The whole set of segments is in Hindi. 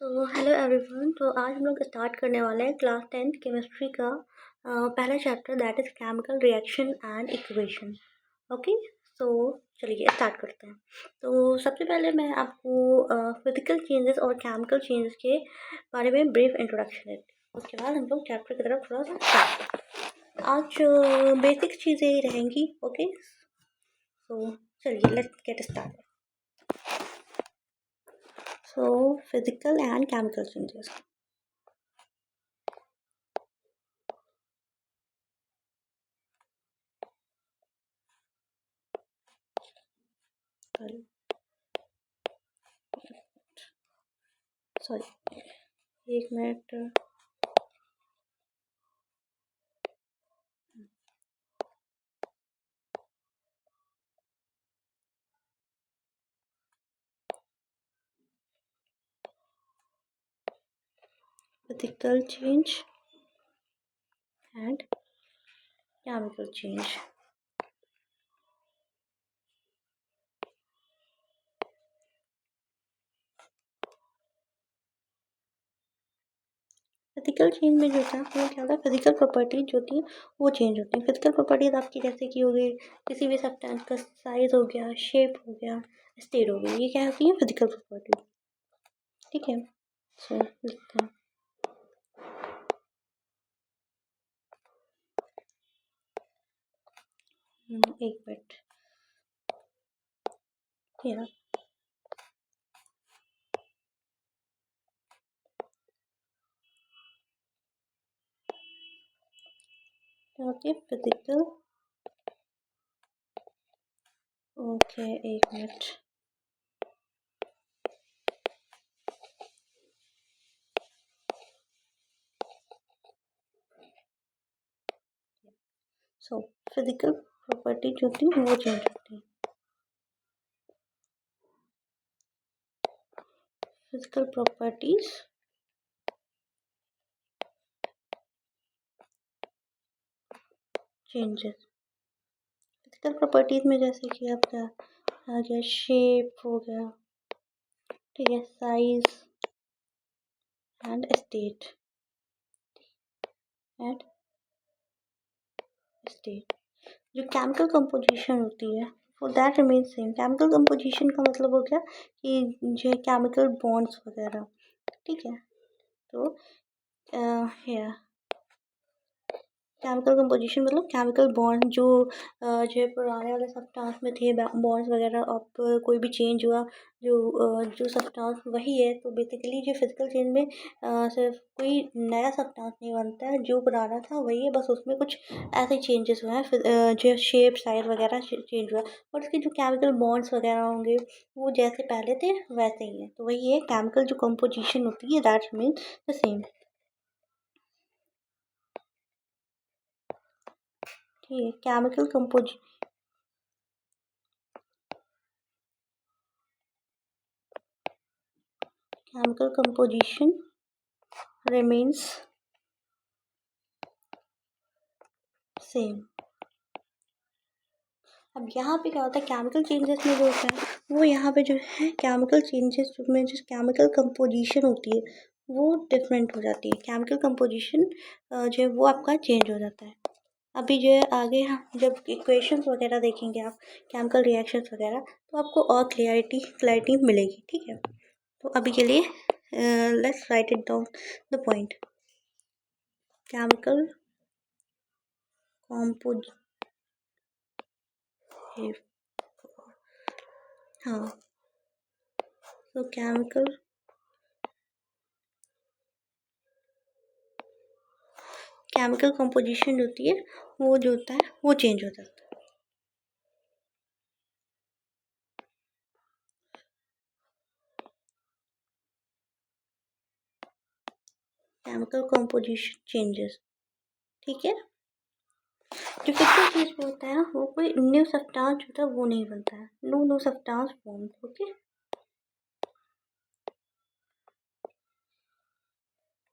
तो हेलो एवरीवन। तो आज हम लोग स्टार्ट करने वाले हैं क्लास 10th केमिस्ट्री का पहला chapter, that is chemical reaction and equation. Okay, so चलिए स्टार्ट करते हैं। तो सबसे पहले मैं आपको फिजिकल चेंजेस और केमिकल चेंजेस के बारे में ब्रीफ इंट्रोडक्शन देती हूँ। उसके बाद हम लोग चैप्टर की तरफ थोड़ा सा स्टार्ट। आज बेसिक चीज़ें ही रहेंगी। ओके, सो चलिए let's get start. So, physical and chemical changes. Sorry, एक minute. Physical change and chemical change. Physical change में जो होता है वो क्या होता है, फिजिकल प्रॉपर्टी जो होती है वो चेंज होती है। फिजिकल प्रॉपर्टीज आपकी जैसे कि हो गई, किसी भी सब्सटेंस का साइज हो गया, शेप हो गया, स्टेट हो गई, ये क्या होती है, फिजिकल प्रॉपर्टी। ठीक है, सो लिखते हैं। एक मिनट। या क्या होती है फिजिकल। ओके, एक मिनट। सो फिजिकल प्रॉपर्टी जो होती है वो चेंज होती है। Physical properties changes. Physical properties में जैसे कि आपका आ गया, शेप हो गया, ठीक है, size and state and state. जो केमिकल कंपोजिशन होती है for that remain same. Chemical composition का मतलब हो गया कि जो केमिकल बॉन्ड्स वगैरह, ठीक है। तो या केमिकल कंपोजिशन मतलब केमिकल बॉन्ड जो पुराने वाले सब्सटेंस में थे बॉन्ड्स वगैरह, अब कोई भी चेंज हुआ, जो सब्सटेंस वही है। तो बेसिकली जो फिजिकल चेंज में सिर्फ कोई नया सब्सटेंस नहीं बनता है, जो पुराना था वही है, बस उसमें कुछ ऐसे चेंजेस हुए हैं। जो शेप साइज वगैरह चेंज हुआ, और उसके जो केमिकल बॉन्ड्स वगैरह होंगे वो जैसे पहले थे वैसे ही है। तो वही है, केमिकल जो कंपोजिशन होती है दैट मीन द सेम। ठीक है, केमिकल composition remains same। अब यहाँ पे क्या होता है, केमिकल चेंजेस में जो होता है वो यहाँ पे जो है केमिकल चेंजेस में जो केमिकल कंपोजिशन होती है वो डिफरेंट हो जाती है। केमिकल कंपोजिशन जो है वो आपका चेंज हो जाता है। अभी जो है आगे हम जब इक्वेशंस वगैरह देखेंगे आप, केमिकल रिएक्शंस वगैरह, तो आपको और क्लैरिटी मिलेगी। ठीक है, तो अभी के लिए let's write it down the point. Chemical compose हाँ, तो केमिकल कंपोजिशन जो होती है वो जो होता है वो चेंज हो जाता है। केमिकल कंपोजिशन चेंजेस, ठीक है। जो फिजिकल चीज में होता है वो कोई न्यू सब्सटेंस होता है वो नहीं बनता है, no no substance form. Okay,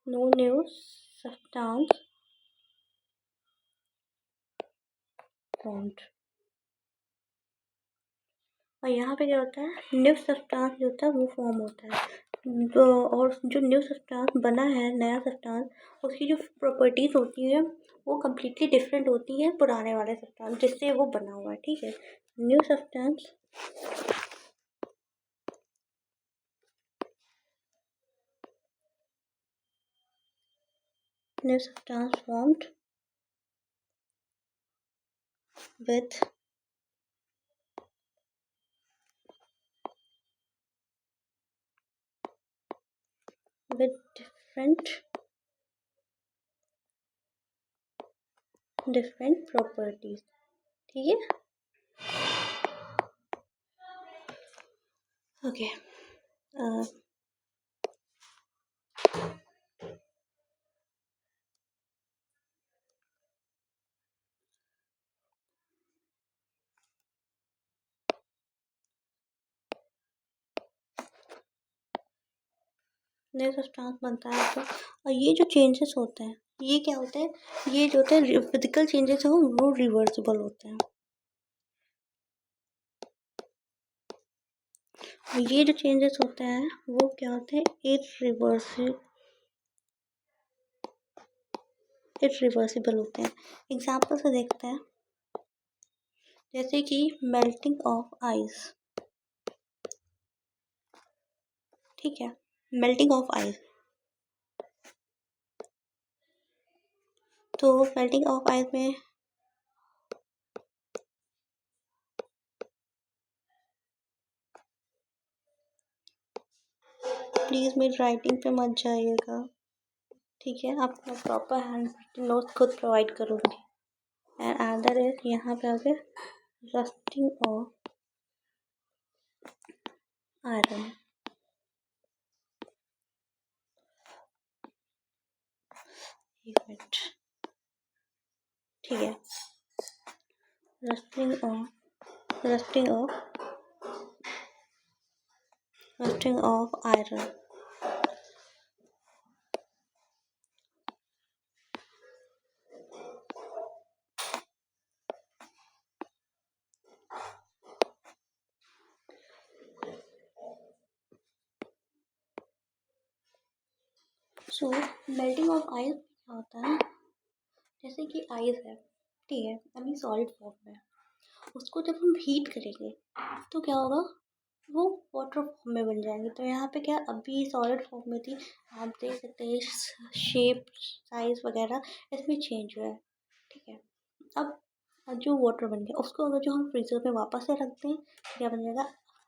no new substance formed. और यहाँ पे क्या होता है, न्यू सब्सटेंस जो होता है वो फॉर्म होता है। और जो न्यू सब्सटेंस बना है, नया सब्सटेंस, उसकी जो प्रॉपर्टीज़ होती हैं वो कम्प्लीटली डिफरेंट होती हैं पुराने वाले सब्सटेंस जिससे वो बना हुआ है, ठीक है। New substance formed with different properties, ठीक है। ओके, नया सब्सटेंस बनता है तो, और ये जो चेंजेस होते हैं ये क्या होते हैं, ये जो होते हैं फिजिकल चेंजेस हो वो रिवर्सिबल होते हैं। और ये जो चेंजेस होते हैं वो क्या होते हैं, इरिवर्सिबल होते हैं। एग्जाम्पल से देखते हैं, जैसे कि मेल्टिंग ऑफ आइस, ठीक है। मेल्टिंग ऑफ आइस, तो मेल्टिंग ऑफ आइस में प्लीज़ मेरी राइटिंग पे मत जाइएगा, ठीक है। आपको मैं प्रॉपर हैंड नोट खुद प्रोवाइड करूँगी। एंड अदर इज यहाँ पे आगे रस्टिंग ऑफ आयरन, एक मिनट, ठीक है। Rusting of iron, so melting of ice क्या होता है, जैसे कि आइस है, ठीक है, अभी सॉलिड फॉर्म में है, उसको जब हम हीट करेंगे तो क्या होगा, वो वाटर फॉर्म में बन जाएंगे। तो यहाँ पे क्या अभी सॉलिड फॉर्म में थी, आप देख सकते हैं शेप साइज वगैरह इसमें चेंज हुआ है, ठीक है। अब जो वाटर बन गया उसको अगर जो हम फ्रीजर में वापस से रखते हैं क्या बन जाएगा,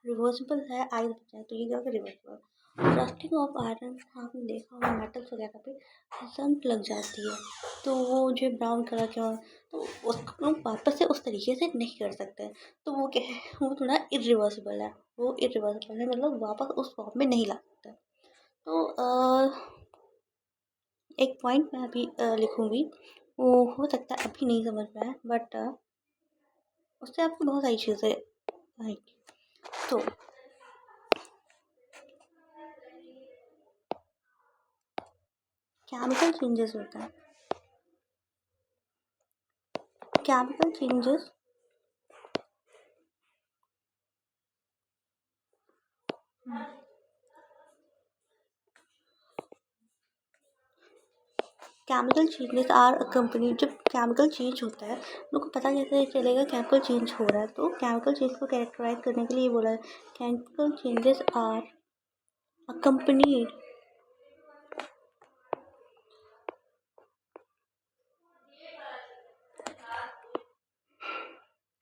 रिवर्सिबल है, आइस बन जाएगा, तो ये क्या होगा, रिवर्सिबल। रस्टिंग ऑफ आयरन आपने देखा होगा मेटल्स वगैरह पे जंग लग जाती है, तो वो जो ब्राउन कलर के, तो उसको हम वापस से उस तरीके से नहीं कर सकते, तो वो क्या है, वो थोड़ा इरिवर्सिबल है, वो इरिवर्सिबल है, मतलब वापस उस फॉर्म में नहीं ला सकते। तो एक पॉइंट मैं अभी लिखूँगी, वो हो सकता है अभी नहीं समझ में आए, बट उससे आपको बहुत सारी चीज़ें आएगी। तो केमिकल चेंजेस होता है, chemical changes chemical changes are company, जब केमिकल चेंज होता है लोग को पता कैसे चलेगा केमिकल चेंज हो रहा है, तो केमिकल चेंज को कैरेक्टराइज करने के लिए ये बोला है, chemical changes are accompanied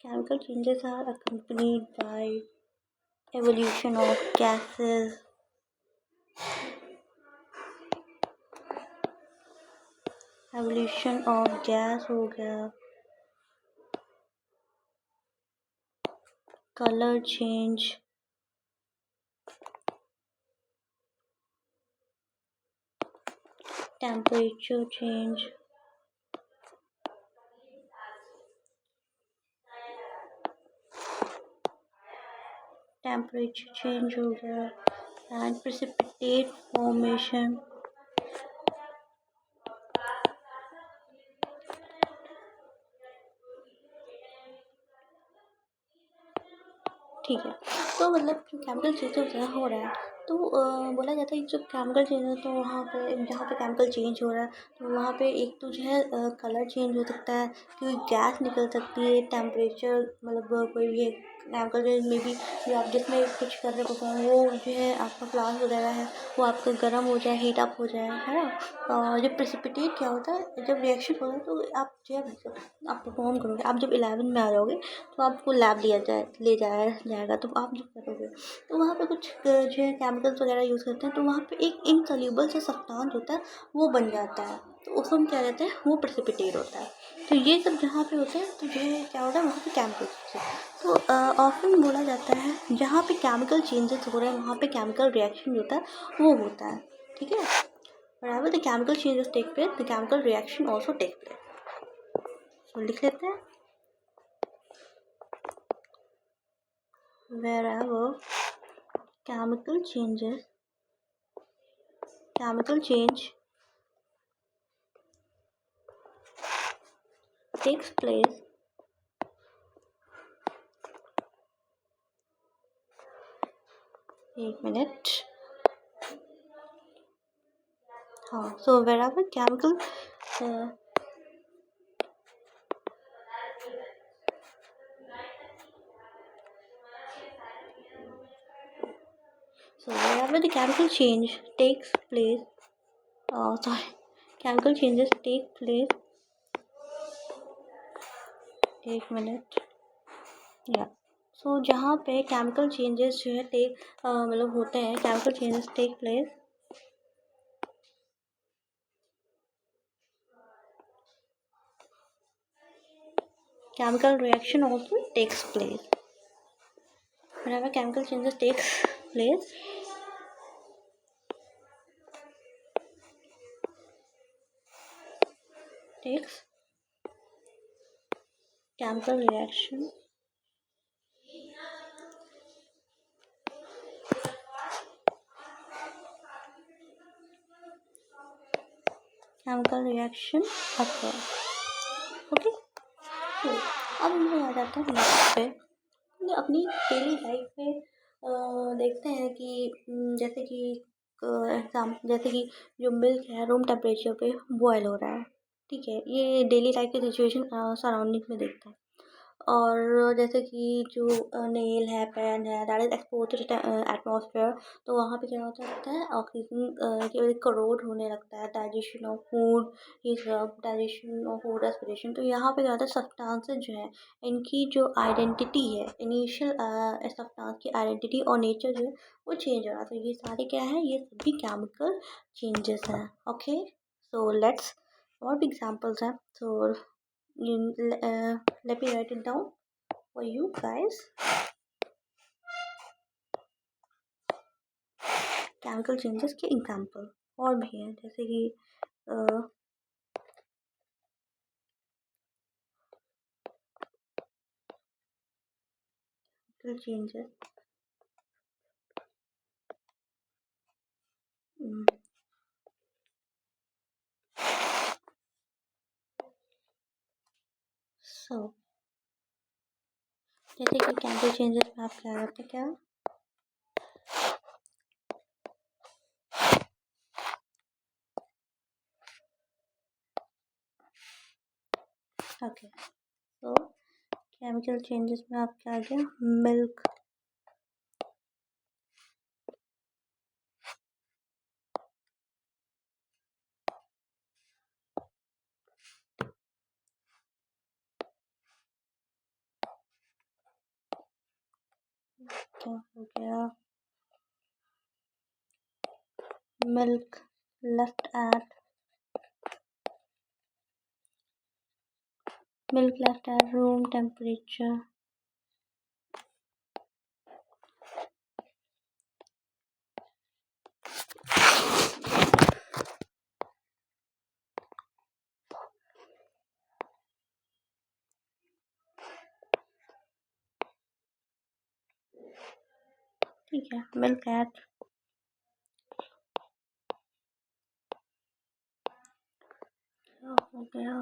chemical changes are accompanied by evolution of gases, evolution of gas हो गया, colour change, temperature change, temperature change हो गया, एंड प्रेसिपिटेट फॉर्मेशन, ठीक है। तो मतलब जो केमिकल चेंज हो रहा है तो बोला जाता है कि जब केमिकल चेंज हो तो वहाँ पे जहाँ पे केमिकल चेंज हो रहा है तो वहाँ पे एक तो जो है कलर चेंज हो सकता है, कोई गैस निकल सकती है, टेम्परेचर मतलब कोई भी केमिकल चेंज में भी जो आप जिसमें कुछ कर रहे हो वो जो है आपका प्लांट वगैरह है वो आपका गर्म हो जाए, हीट अप हो जाए, है ना। जब प्रेसिपिटेट क्या होता है, जब रिएक्शन होता है तो आप जब आप परफॉर्म करोगे, आप जब 11 में आ जाओगे तो आपको लैब ले जाया जाएगा, तो आप जब करोगे तो वहाँ पे कुछ जो है केमिकल्स वगैरह यूज़ करते हैं, तो वहाँ पे एक इनसॉल्युबल सा सब्सटेंस होता है वो बन जाता है, तो उसको हम क्या कहते हैं, वो प्रेसिपिटेट होता है। तो ये सब जहाँ पे होते हैं तो जो है क्या होता है, वहाँ पे केमिकल्स। तो ऑफन बोला जाता है जहाँ पे केमिकल चेंजेस हो रहे हैं वहाँ पे केमिकल रिएक्शन होता है वो होता है, ठीक है। wherever the chemical changes take place, the chemical reaction also take place. तो लिख लेते हैं, wherever chemical change takes place, एक मिनट, हाँ, so wherever chemical uh, so wherever the chemical change takes place, sorry, chemical changes take place, एक मिनट, या सो जहाँ पे केमिकल चेंजेस जो है मतलब होते हैं, chemical changes take place, chemical reaction also takes place. Whenever chemical changes place, takes chemical reaction occur. Okay, तो अब हम लोग आ जाते हैं नेक्स्ट पे। हमने अपनी डेली लाइफ में देखते हैं कि जैसे कि जैसे कि जो मिल्क है रूम टेम्परेचर पे बॉयल हो रहा है, ठीक है, ये डेली लाइफ की सिचुएशन सराउंडिंग में देखते हैं। और जैसे कि जो नेल है, पेन है, that is expose to atmosphere, तो वहाँ पे क्या होता है, ऑक्सीजन की वजह से करोड होने लगता है, डाइजेशन ऑफ फूड, ये सब डाइजेशन ऑफ फूड, रेस्पिरेशन। तो यहाँ पे क्या होता है, सब्सटेंसेस जो है इनकी जो आइडेंटिटी है, इनिशियल सब्सटेंस की आइडेंटिटी और नेचर जो है वो चेंज हो रहा है। तो ये सारे क्या है, ये सभी केमिकल चेंजेस हैं। ओके, सो लेट्स और भी एग्जाम्पल्स हैं, so let me write it down for you guys. Chemical changes के एग्जाम्पल और भी हैं, जैसे कि केमिकल चेंजेस सो जैसे कि केमिकल चेंजेस में आप क्या करते हैं, क्या ओके, तो केमिकल चेंजेस में आप क्या आ गया, मिल्क क्या हो गया, milk left at room temperature, ठीक है, मिल्क एट हो गया,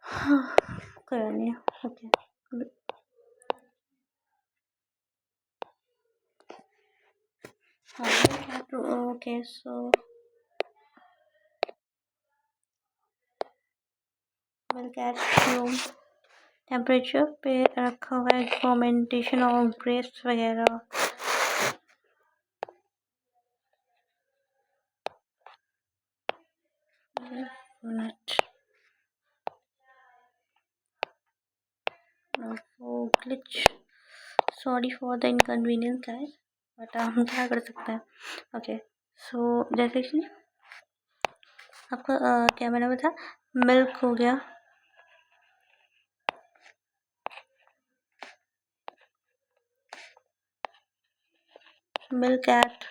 हाँ, कोई नहीं, okay, okay so milk at room temperature पे रखा हुआ है, फर्मेंटेशन और ग्रेप्स वगैरह। Minute glitch, sorry for the inconvenience guys, but हम क्या कर सकते हैं। ओके सो जैसे कि आपका क्या मैंने बताया, मिल्क हो गया, मिल्क एट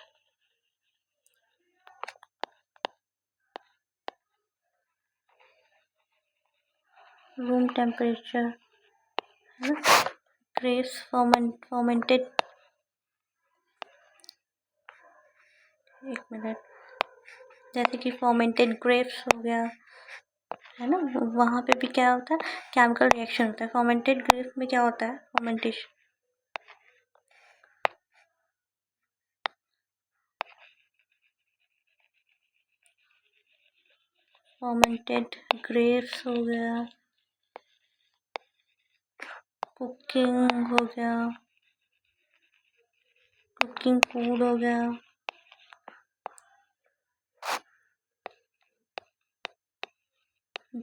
रूम टेम्परेचर, है ना। ग्रेप्स फर्मेंटेड, एक मिनट, जैसे कि फर्मेंटेड ग्रेप्स हो गया, है ना। वहाँ पे भी क्या होता है, केमिकल रिएक्शन होता है। फर्मेंटेड ग्रेप्स में क्या होता है, फर्मेंटेशन, फर्मेंटेड ग्रेप्स हो गया, कुकिंग हो गया, कुकिंग फूड हो गया,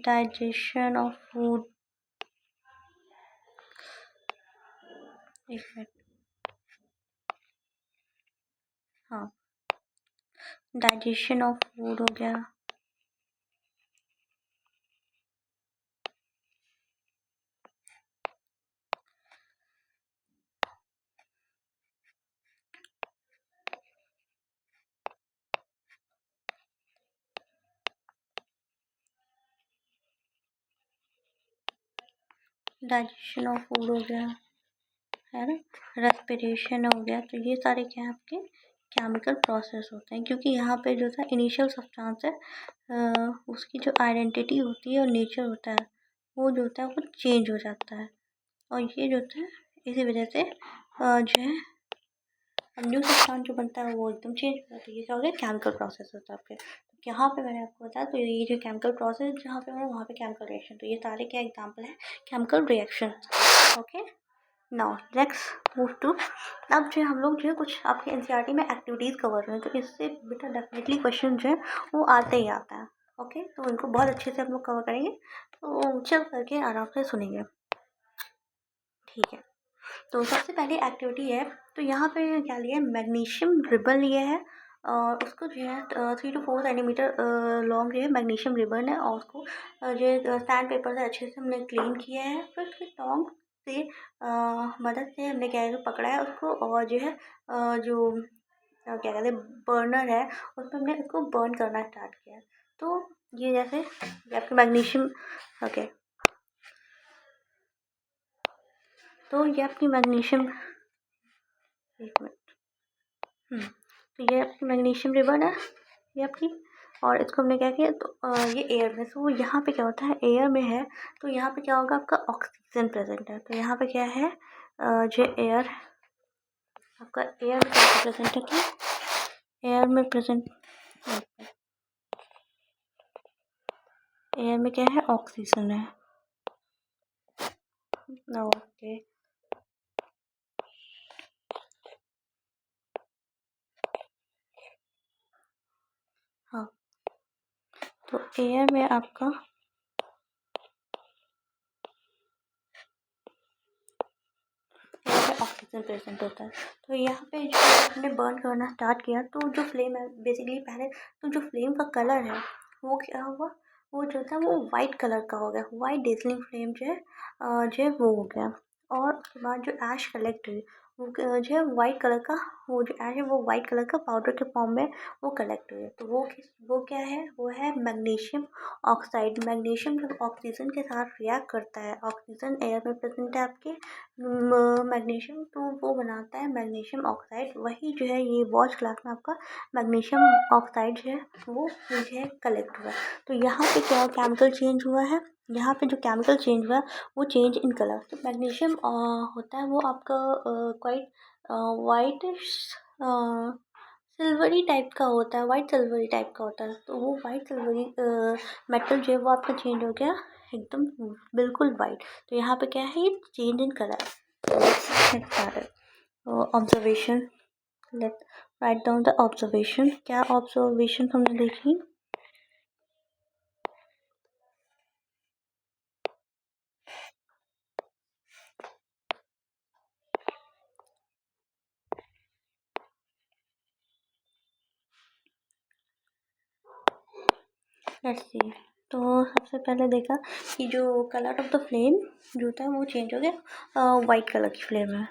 डाइजेशन ऑफ फूड, एक मिनट, हाँ, डाइजेशन ऑफ फूड हो गया, डाइजेशन ऑफ फूड हो गया, है ना, रेस्पिरेशन हो गया। तो ये सारे क्या है, आपके केमिकल प्रोसेस होते हैं, क्योंकि यहाँ पे जो था इनिशियल सब्सटेंस है, उसकी जो आइडेंटिटी होती है और नेचर होता है, वो जो होता है वो चेंज हो जाता है। और ये जो होता है इसी वजह से जो है न्यू सब्सटेंस जो बनता है वो एकदम चेंज हो जाता है। ये क्या हो गया, केमिकल प्रोसेस होता है आपके। तो यहाँ पे मैंने आपको बताया, तो ये जो केमिकल प्रोसेस जहाँ पे वहाँ पे केमिकल रिएक्शन, तो ये सारे क्या एग्जाम्पल है chemical reaction. Okay now let's move to, अब जो हम लोग जो है कुछ आपके एनसीईआरटी में एक्टिविटीज़ कवर हुए हैं, तो इससे बेटा डेफिनेटली क्वेश्चन जो है वो आते ही आता है। ओके तो इनको बहुत अच्छे से हम लोग कवर करेंगे, तो चल करके आराम से सुनेंगे, ठीक है। तो सबसे पहली एक्टिविटी है, तो यहाँ पे क्या लिया है, मैग्नीशियम रिबन लिया है, और उसको जो है 3 to 4 सेंटीमीटर लॉन्ग जो है मैग्नीशियम रिबन है, और उसको जो है सैंड पेपर से अच्छे से हमने क्लीन किया है। फिर उसके टोंग से मदद से हमने क्या है पकड़ा है उसको, और जो है जो क्या कहते हैं बर्नर है, उसमें हमने उसको बर्न करना स्टार्ट किया है। तो ये जैसे ये आपके मैग्नीशियम, ओके, तो ये आपकी मैग्नीशियम, एक मिनट, तो ये आपकी मैग्नीशियम रिबन है, ये आपकी, और इसको हमने क्या किया, तो ये एयर में, तो यहाँ पे क्या होता है, एयर में है, तो यहाँ पे क्या होगा, आपका ऑक्सीजन प्रेजेंट है। तो यहाँ पे क्या है, जो एयर, आपका एयर में क्या प्रेजेंट है, कि एयर में प्रेजेंट, एयर में क्या है, ऑक्सीजन है। ओके हाँ, तो एयर में आपका ऑक्सीजन प्रेजेंट होता है। तो यहाँ पे जो हमने बर्न करना स्टार्ट किया, तो जो फ्लेम है बेसिकली पहले, तो जो फ्लेम का कलर है वो क्या हुआ, वो जो था वो वाइट कलर का हो गया, वाइट डेजलिंग फ्लेम जो है जो है वो हो गया। और उसके बाद जो ऐश कलेक्ट हुई, वो जो है वाइट कलर का, वो जो ऐश है वो वाइट कलर का पाउडर के फॉर्म में वो कलेक्ट हुई है। तो वो क्या है, वो है मैग्नीशियम ऑक्साइड। मैग्नीशियम जब ऑक्सीजन के साथ रिएक्ट करता है, ऑक्सीजन एयर में प्रेजेंट है आपके, मैग्नीशियम, तो वो बनाता है मैग्नीशियम ऑक्साइड। वही जो है ये वॉच ग्लास में आपका मैग्नीशियम ऑक्साइड जो है वो जो है कलेक्ट हुआ है। तो यहाँ पे क्या केमिकल चेंज हुआ है, यहाँ पे जो केमिकल चेंज हुआ है वो चेंज इन कलर। तो मैग्नीशियम होता है वो आपका क्वाइट वाइट सिल्वरी टाइप का होता है, वाइट सिल्वरी टाइप का होता है। तो वो वाइट सिल्वरी मेटल जो है वो आपका चेंज हो गया एकदम बिल्कुल वाइट। तो यहाँ पे क्या है, ये change in colour. Observation, let write down the observation. क्या ऑब्जर्वेशन हमने देखी? Let's see. तो सबसे पहले देखा कि जो कलर ऑफ द फ्लेम जो था वो चेंज हो गया, वाइट कलर की फ्लेम है,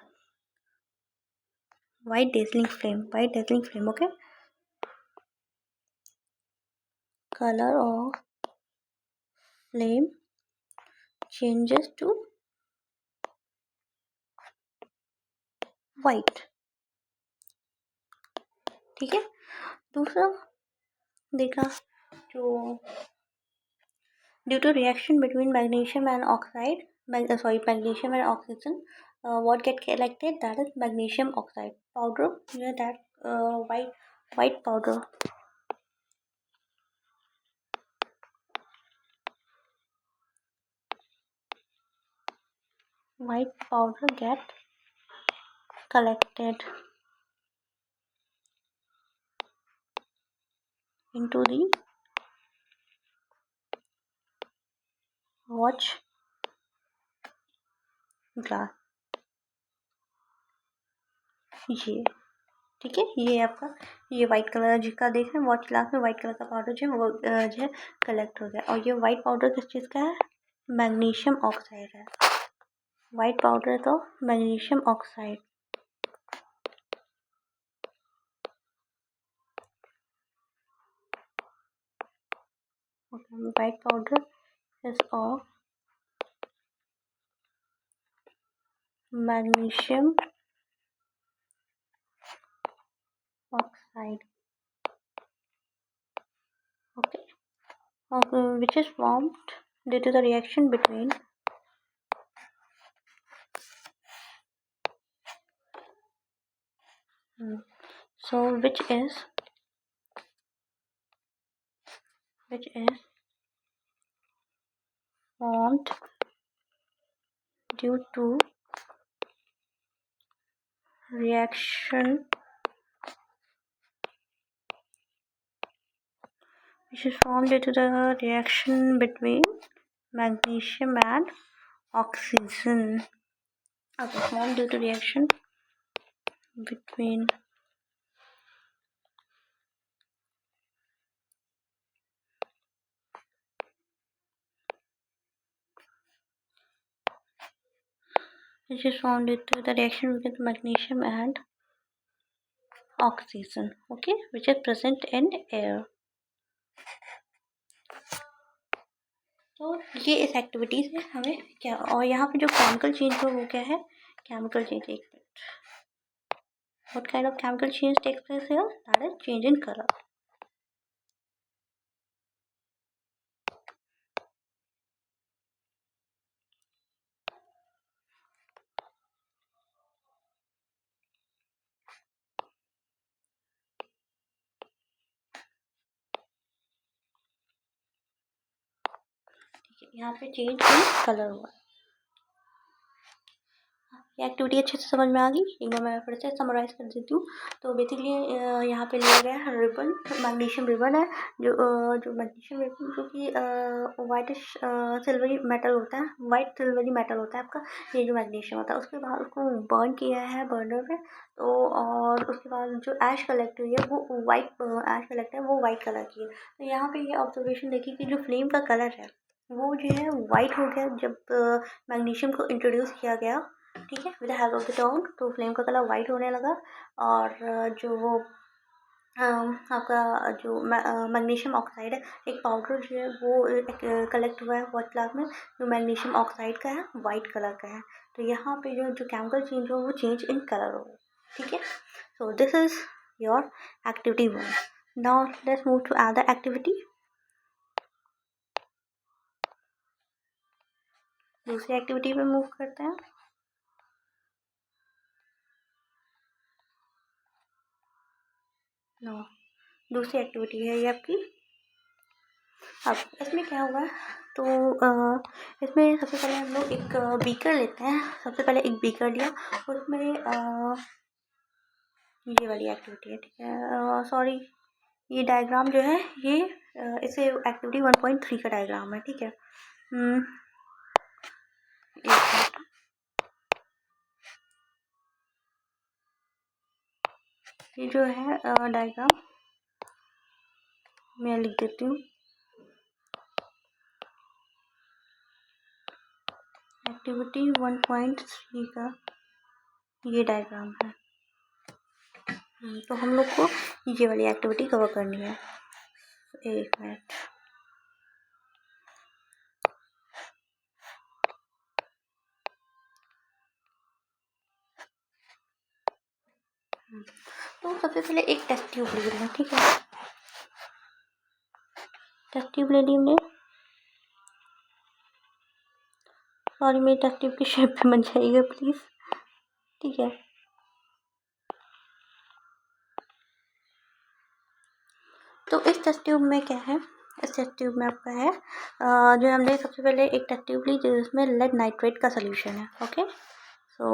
white dazzling flame, white dazzling flame. Okay, colour of flame changes to white. ठीक है। दूसरा देखा जो due to reaction between magnesium and oxide, magnesium and oxygen, what get collected, that is magnesium oxide powder, that white powder, white powder get collected into the watch glass। ये ठीक है, ये आपका ये वाइट कलर जिसका देख रहे हैं वॉच ग्लास में वाइट कलर का पाउडर जो है वो जो है कलेक्ट हो गया। और ये वाइट पाउडर किस चीज़ का है? मैग्नीशियम ऑक्साइड है। वाइट पाउडर तो magnesium oxide. White powder is of magnesium oxide, okay, which is formed due to the reaction between so which is formed due to reaction which is formed due to the reaction between magnesium and oxygen, okay, formed due to reaction between which is formed due to the reaction between magnesium and oxygen, okay, which is present in air। तो ये इस एक्टिविटी से हमें क्या, और यहाँ पे जो केमिकल चेंज हुआ वो क्या है? Chemical change. एक minute, what kind of chemical change takes place here? That is change in colour. ठीक है, यहाँ पे चेंज इन कलर हुआ। ये एक्टिविटी अच्छे से समझ में आ गई? एक बार मैं फिर से समराइज कर देती हूँ। तो बेसिकली यहाँ पे लिया गया है रिबन, मैग्नीशियम रिबन है, जो मैग्नीशियम रिबन जो कि वाइटिश सिल्वरी मेटल होता है, वाइट सिल्वरी मेटल होता है आपका, ये जो मैग्नीशियम होता है। उसके बाद उसको बर्न किया है बर्नर पे, तो और उसके बाद जो ऐश कलेक्ट हुई है वो वाइट ऐश कलेक्ट है वो वाइट कलर की है। तो यहाँ पे ये ऑब्जर्वेशन देखिए कि जो फ्लेम का कलर है वो जो है वाइट हो गया जब मैग्नीशियम को इंट्रोड्यूस किया गया। ठीक है, with help of the turn, तो फ्लेम का कलर वाइट होने लगा। और जो वो आपका जो मैग्नीशियम ऑक्साइड है, एक पाउडर जो है वो कलेक्ट हुआ है वाइट क्लास में, जो मैग्नीशियम ऑक्साइड का है, वाइट कलर का है। तो यहाँ पे जो केमिकल चेंज हो वो चेंज इन कलर हो। ठीक है, so this is your activity 1। Now let's move to other activity. दूसरी एक्टिविटी पे मूव करते हैं। नो, दूसरी एक्टिविटी है ये आपकी। अब इसमें क्या होगा, तो इसमें सबसे पहले हम लोग एक बीकर लेते हैं। सबसे पहले एक बीकर लिया, उसमें ये वाली एक्टिविटी है, ठीक है। सॉरी, ये डायग्राम जो है ये इसे एक्टिविटी 1.3 का डायग्राम है, ठीक है। एक मिनट, ये जो है डायग्राम मैं लिख देती हूँ। एक्टिविटी 1.3 का ये डायग्राम है। तो हम लोग को ये वाली एक्टिविटी कवर करनी है। एक मिनट, तो सबसे पहले एक टेस्ट ट्यूब ले लेना, ठीक है। टेस्ट ट्यूब ले ली हमने। सॉरी, मेरी टेस्ट ट्यूब की शेप पे बन जाइएगा प्लीज़, ठीक है। तो इस टेस्ट ट्यूब में क्या है, इस टेस्ट ट्यूब में आपका है जो हमने सबसे पहले एक टेस्ट ट्यूब ली जिसमें लेड नाइट्रेट का सोल्यूशन है, ओके। सो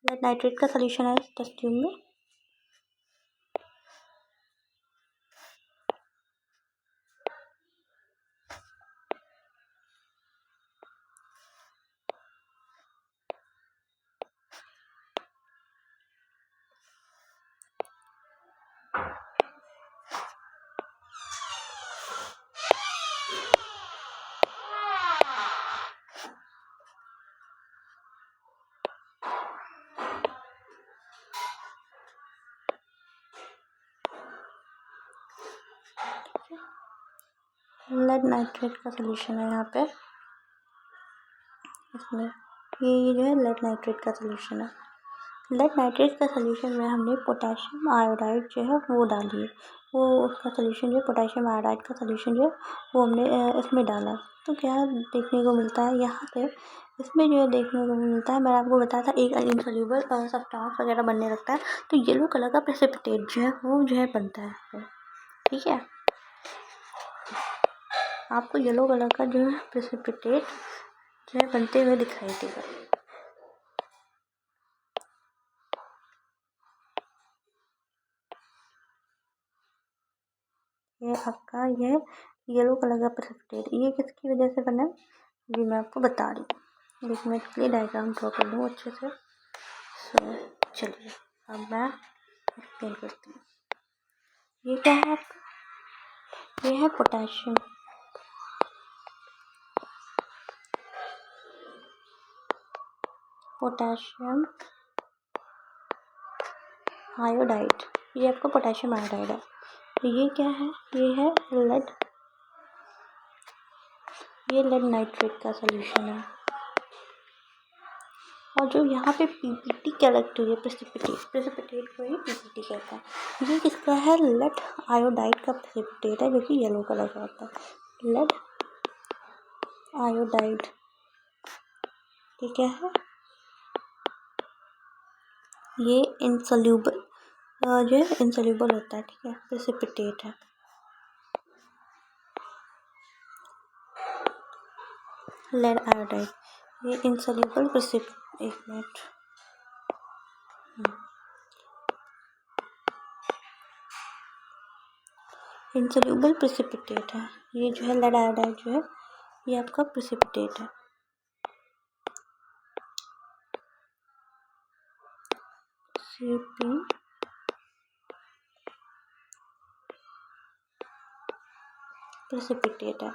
लेड नाइट्रेट का सोल्यूशन है इस टेस्ट ट्यूब में। लेड नाइट्रेट का सोल्यूशन है यहाँ पे, इसमें ये जो है लेड नाइट्रेट का सोल्यूशन है। लेड नाइट्रेट का सोल्यूशन में हमने पोटेशियम आयोडाइड जो है वो डाली है, वो उसका सोल्यूशन जो पोटेशियम आयोडाइड का सोल्यूशन जो है वो हमने इसमें डाला। तो क्या देखने को मिलता है यहाँ पे, इसमें जो है देखने को मिलता है, मैंने आपको बताया था एक इनसॉल्युबल सब्सटेंस वगैरह बनने लगता है, तो येलो कलर का प्रेसिपिटेट जो है वो जो है बनता है, ठीक है। आपको येलो कलर का जो है प्रेसिपिटेट जो है बनते हुए दिखाई देगा। ये आपका ये येलो कलर का प्रेसिपिटेट ये किसकी वजह से बना है, ये मैं आपको बता रही हूँ। एक मिनट के लिए डायग्राम ड्रॉ कर लूँ अच्छे से। सो चलिए अब मैं एक्सप्लेन करती हूँ। ये क्या है आपका, ये है पोटेशियम, पोटेशियम आयोडाइड, ये आपका पोटेशियम आयोडाइड है। ये क्या है, ये है लेड, ये लेड नाइट्रेट का सोल्यूशन है। और जो यहाँ पे पीपीटी कैरेक्टर है, प्रेसिपिटेट को ही पीपीटी कहता है। ये किसका है, लेड आयोडाइड का प्रेसिपिटेट है जो कि येलो कलर का होता है। लेड आयोडाइड ये क्या है, ये इनसॉल्यूबल जो है इनसॉल्यूबल होता है, ठीक है, प्रेसिपिटेट है। लेड आयोडाइड ये इनसॉल्यूबल एक मिनट, इनसॉल्यूबल प्रेसिपिटेट है। ये जो है लेड आयोडाइड जो है ये आपका प्रेसिपिटेट है। CP प्रेसिपिटेट है।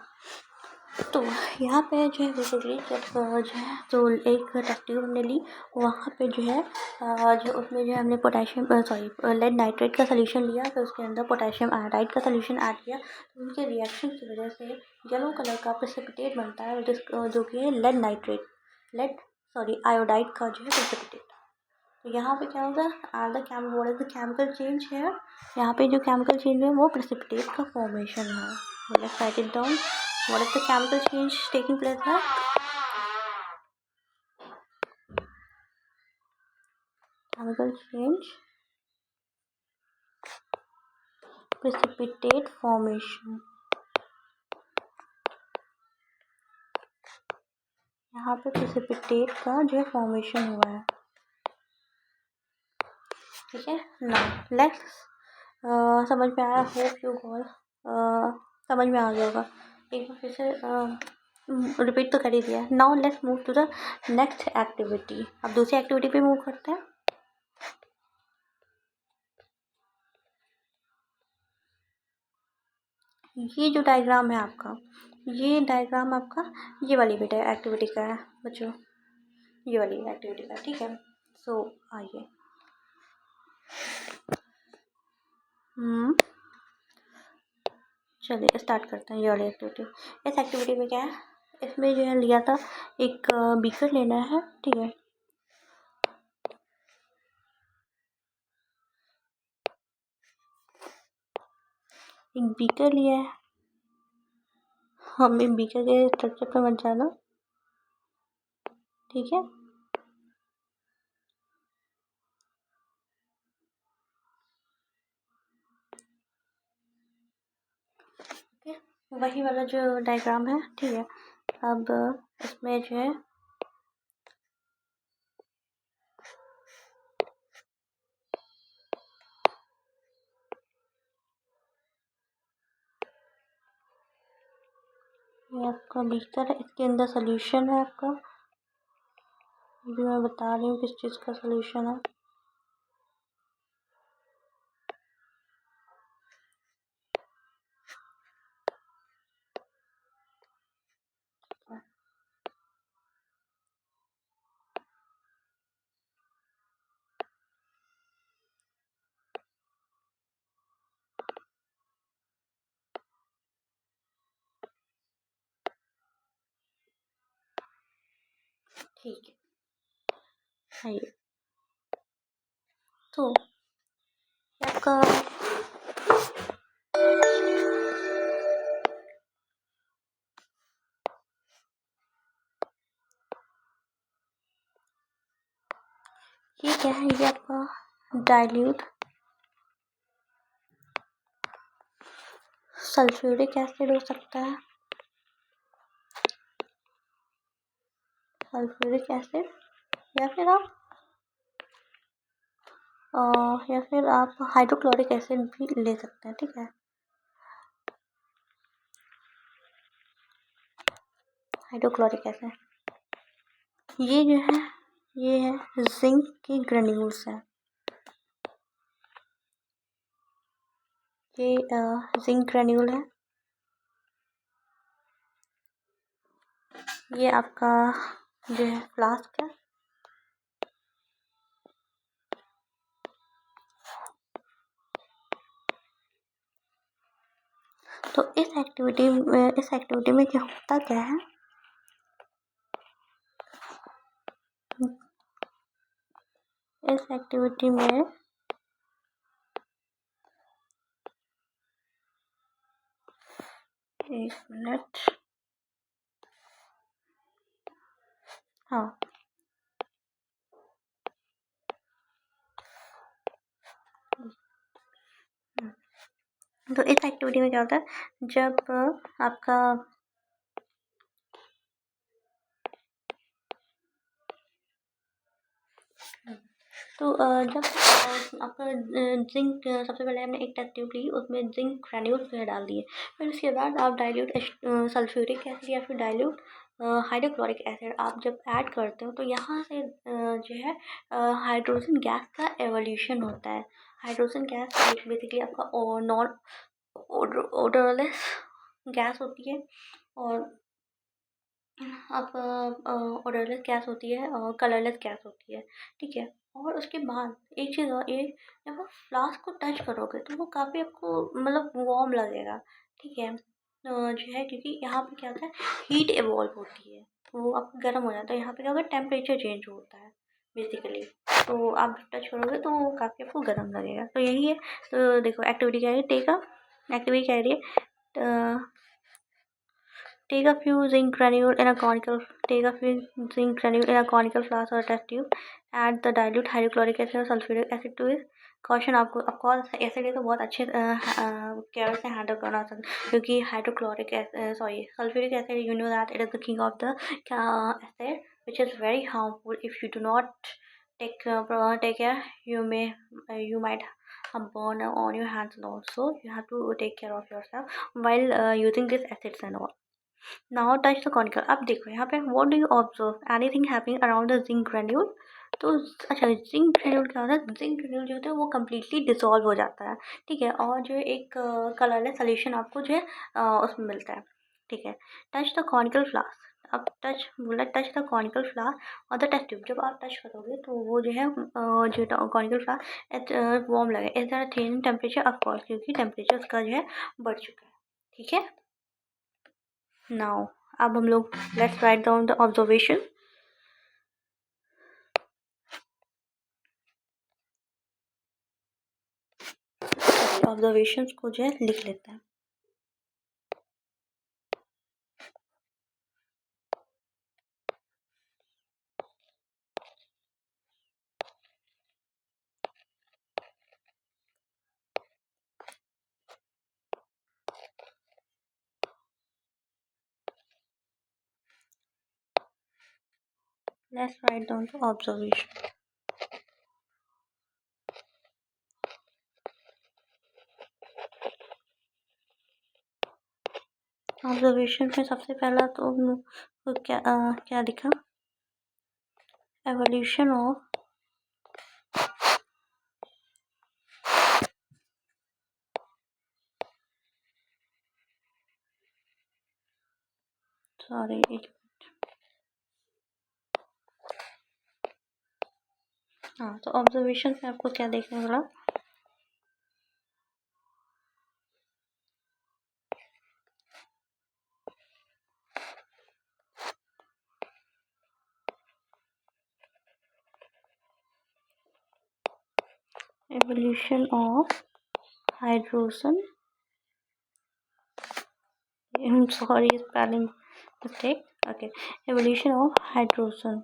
तो यहाँ पे जो है बेसिकली जब जो है तो एक टेस्ट ट्यूब हमने ली, वहाँ पे जो है जो उसमें जो है हमने पोटेशियम सॉरी लेड नाइट्रेट का सोल्यूशन लिया, फिर उसके अंदर पोटेशियम आयोडाइड का सोल्यूशन ऐड किया, तो उनके रिएक्शन की वजह से येलो कलर का प्रेसिपिटेट बनता है जो कि है lead nitrate, lead sorry iodide का जो है प्रेसिपिटेट। तो यहाँ पे क्या होगा, what is the chemical change है, यहाँ पे जो केमिकल चेंज है वो प्रेसिपिटेट का फॉर्मेशन है। Let's write it down, what is the chemical change taking place है, केमिकल चेंज प्रेसिपिटेट फॉर्मेशन। यहाँ पे प्रेसिपिटेट का जो फॉर्मेशन हुआ है, ठीक है ना। लेट्स समझ में आया, होप यू ऑल समझ में आ गया होगा। एक बार फिर से रिपीट तो कर ही दिया। Now let's move to the next activity. अब दूसरी एक्टिविटी पे मूव करते हैं। ये जो डायग्राम है आपका, ये डायग्राम आपका ये वाली बेटा एक्टिविटी का है बच्चों, ये वाली एक्टिविटी का, ठीक है। सो आइए चलिए स्टार्ट करते हैं ये वाली एक्टिविटी। इस एक्टिविटी में क्या है, इसमें जो है लिया था एक बीकर लेना है, ठीक है। एक बीकर लिया है, हमें बीकर के स्ट्रक्चर पे मत जाना, ठीक है। वही वाला जो डायग्राम है, ठीक है। अब इसमें जो है ये आपका बीकर है, इसके अंदर सोल्यूशन है आपका, अभी मैं बता रही हूँ किस चीज़ का सोल्यूशन है। ठीक है, आइए तो आपका ये क्या है, ये आपका डाइल्यूट सल्फ्यूरिक एसिड हो सकता है, सल्फ्यूरिक एसिड, या फिर आप हाइड्रोक्लोरिक एसिड भी ले सकते हैं, ठीक है। हाइड्रोक्लोरिक एसिड, ये जो है ये है जिंक की ग्रेन्यूल्स है, ये जिंक ग्रेन्यूल है, ये आपका जो है फ्लास्क है, तो इस एक्टिविटी में क्या होता क्या है, इस एक्टिविटी में एक मिनट, हाँ तो इस एक्टिविटी में क्या होता है, जब आपका तो जब आपका जिंक, सबसे पहले हमने एक टेस्ट ट्यूब ली, उसमें जिंक ग्रेन्यूल्स जो है डाल दिए, फिर उसके बाद आप डाइल्यूट सल्फ्यूरिक एसिड या फिर डाइल्यूट हाइड्रोक्लोरिक एसिड आप जब ऐड करते हो तो यहाँ से जो है हाइड्रोजन गैस का एवोल्यूशन होता है। हाइड्रोजन गैस बेसिकली आपका नॉन ओडरलेस गैस होती है, और आप ऑर्डरलेस गैस होती है और कलरलेस गैस होती है, ठीक है। और उसके बाद एक चीज़ और, ये जब आप फ्लास्क को टच करोगे तो वो काफ़ी आपको मतलब वार्म लगेगा, ठीक है। जो है क्योंकि यहाँ पे क्या होता है, हीट इवॉल्व होती है, वो आप गर्म हो जाता है, यहाँ पे क्या होगा टेम्परेचर चेंज होता है, बेसिकली। तो आप टच करोगे तो काफ़ी आपको गर्म लगेगा, तो यही है। तो देखो एक्टिविटी क्या है, टेक अ एक्टिविटी क्या है, take a few zinc granule in a conical take a few zinc granule in a conical flask or test tube. Add the dilute hydrochloric acid or sulfuric acid to it. Caution आपको ऑफकोर्स एसिड है तो बहुत अच्छे केयर से हैंडल करना चाहिए, क्योंकि hydrochloric sorry sulphuric acid, you know that it is the king of the acid which is very harmful if you do not take care. You might have burn on your hands also. You have to take care of yourself while using this acids and all. Now touch the conical. अब देखो यहाँ पे what do you observe, anything happening around the zinc granule. तो अच्छा, जिंक ग्रेन्यूल क्या होता है, जिंक ग्रेन्यूल जो होता है वो कम्प्लीटली डिसॉल्व हो जाता है, ठीक है, और जो एक कलरलेस सोल्यूशन आपको जो है उसमें मिलता है, ठीक है। Touch the conical flask. अब टच बोला, टच द कॉनिकल फ्लास्क और द टेस्ट ट्यूब। जब आप टच करोगे तो वो जो है जो कॉनिकल फ्लास्क वार्म लगे, is that attaining temperature, of course क्योंकि टेम्परेचर उसका जो है बढ़ चुका है, ठीक है। नाउ अब हम लोग let's write down the observation. Observations को जो है लिख लेते हैं। Let's write down the observation. Observation में सबसे पहला तो क्या लिखा, एवोल्यूशन ऑफ सॉरी हाँ, तो ऑब्जर्वेशन से आपको क्या देखने मिला, evolution of hydrogen, sorry spelling mistake, okay, evolution of hydrogen.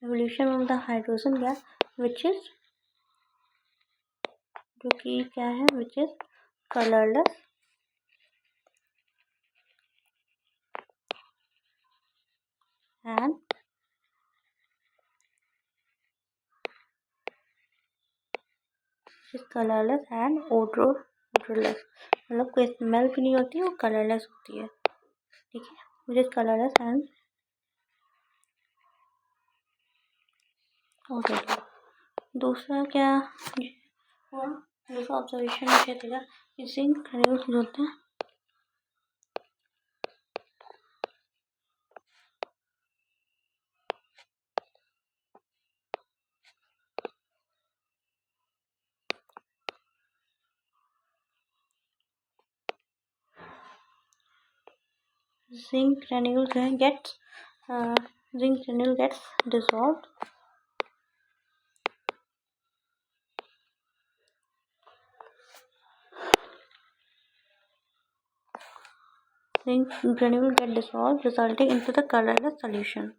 Evolution of the hydrogen gas which is, जो कि क्या है, which is colourless and colourless and odourless, मतलब कोई स्मेल भी नहीं होती, वो कलरलेस होती है, ठीक है, मुझे कलरलेस एंड ओके। दूसरा क्या हुआ, दूसरा ऑब्जर्वेशन मुझे देगा कि जिंक ग्रेन्यूल्स जो होते हैं zinc granule gets zinc granule gets dissolved zinc granule get dissolved resulting into the colorless solution।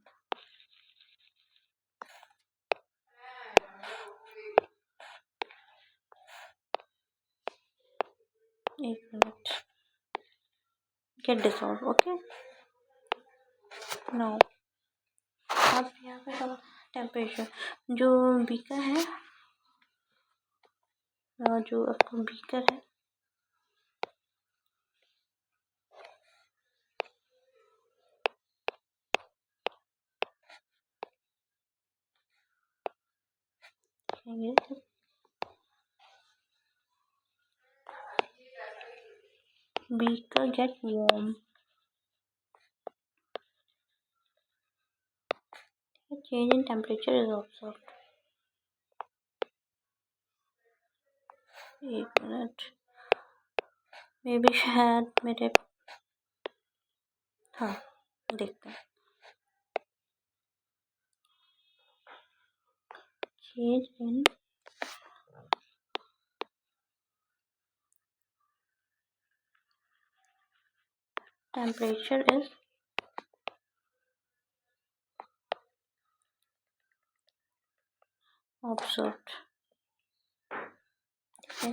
एक minute, get dissolved, okay. Now अब यहाँ पे टेम्परेचर, जो बीकर है, जो आपका बीकर है, beaker get warm, change in temperature is observed। एक मिनट, मे बी शायद मेरे, हाँ देखते हैं। Change in temperature is observed,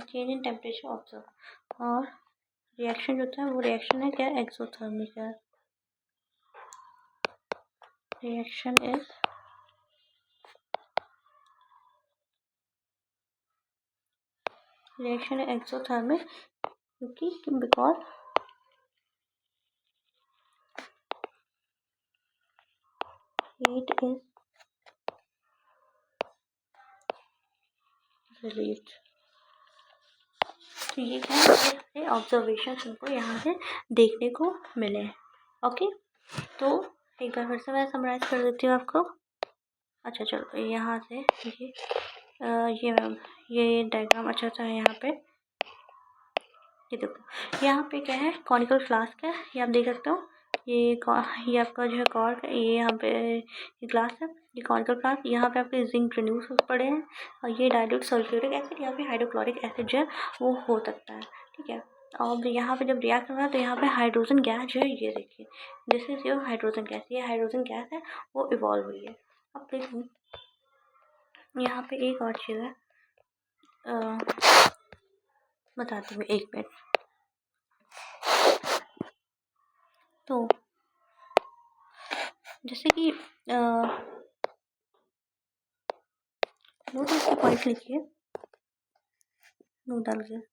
change in temperature observe. और रिएक्शन जो होता है वो रिएक्शन है क्या, एक्सोथर्मिक है। रिएक्शन इज रिएक्शन है एक्सोथर्मिक, क्योंकि बिकॉज हीट इज रिलीव्ड। तो ये क्या है, ऑब्जर्वेशन हमको यहाँ से देखने को मिले। ओके, तो एक बार फिर से मैं समराइज कर देती हूँ आपको। अच्छा चलो, यहाँ से ये डायग्राम अच्छा सा है। यहाँ पे ये देखो, यहाँ पे क्या है, कॉनिकल फ्लास्क है, ये आप देख सकते हो। ये आपका जो है कॉर्क है, ये यहाँ पे ये ग्लास है, ये कॉनिकल फ्लास्क। यहाँ पे आपके जिंक ग्रेन्यूल्स पड़े हैं, और ये डाइल्यूट सल्फ्यूरिक एसिड या फिर हाइड्रोक्लोरिक एसिड जो है वो हो सकता है। ठीक है, और यहाँ पे जब रिएक्ट होगा तो यहाँ पे हाइड्रोजन गैस जो है, ये देखिए, this is your hydrogen gas. ये हाइड्रोजन गैस है, वो इवॉल्व हुई है। अब देखो यहाँ पे एक और चीज़ है, बताती हूँ, एक मिनट। तो जैसे कि नोट इसके पॉइंट लिखिए, नोट डाल के।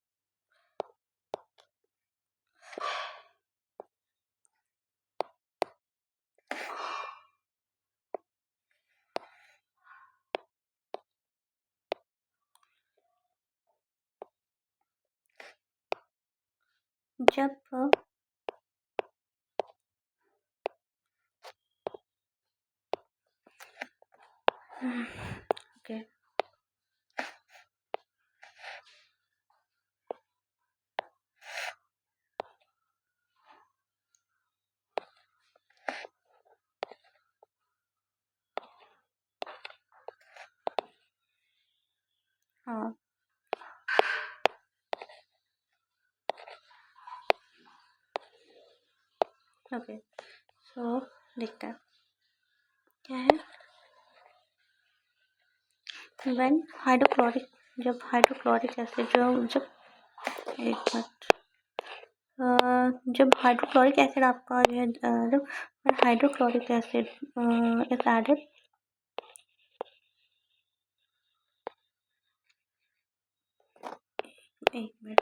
जब ओके, हाँ ओके, सो देखते हैं क्या है। व्हेन हाइड्रोक्लोरिक, जब हाइड्रोक्लोरिक एसिड जब एक मिनट, जब हाइड्रोक्लोरिक एसिड आपका जो है, जब हाइड्रोक्लोरिक एसिड इज एडेड, एक मिनट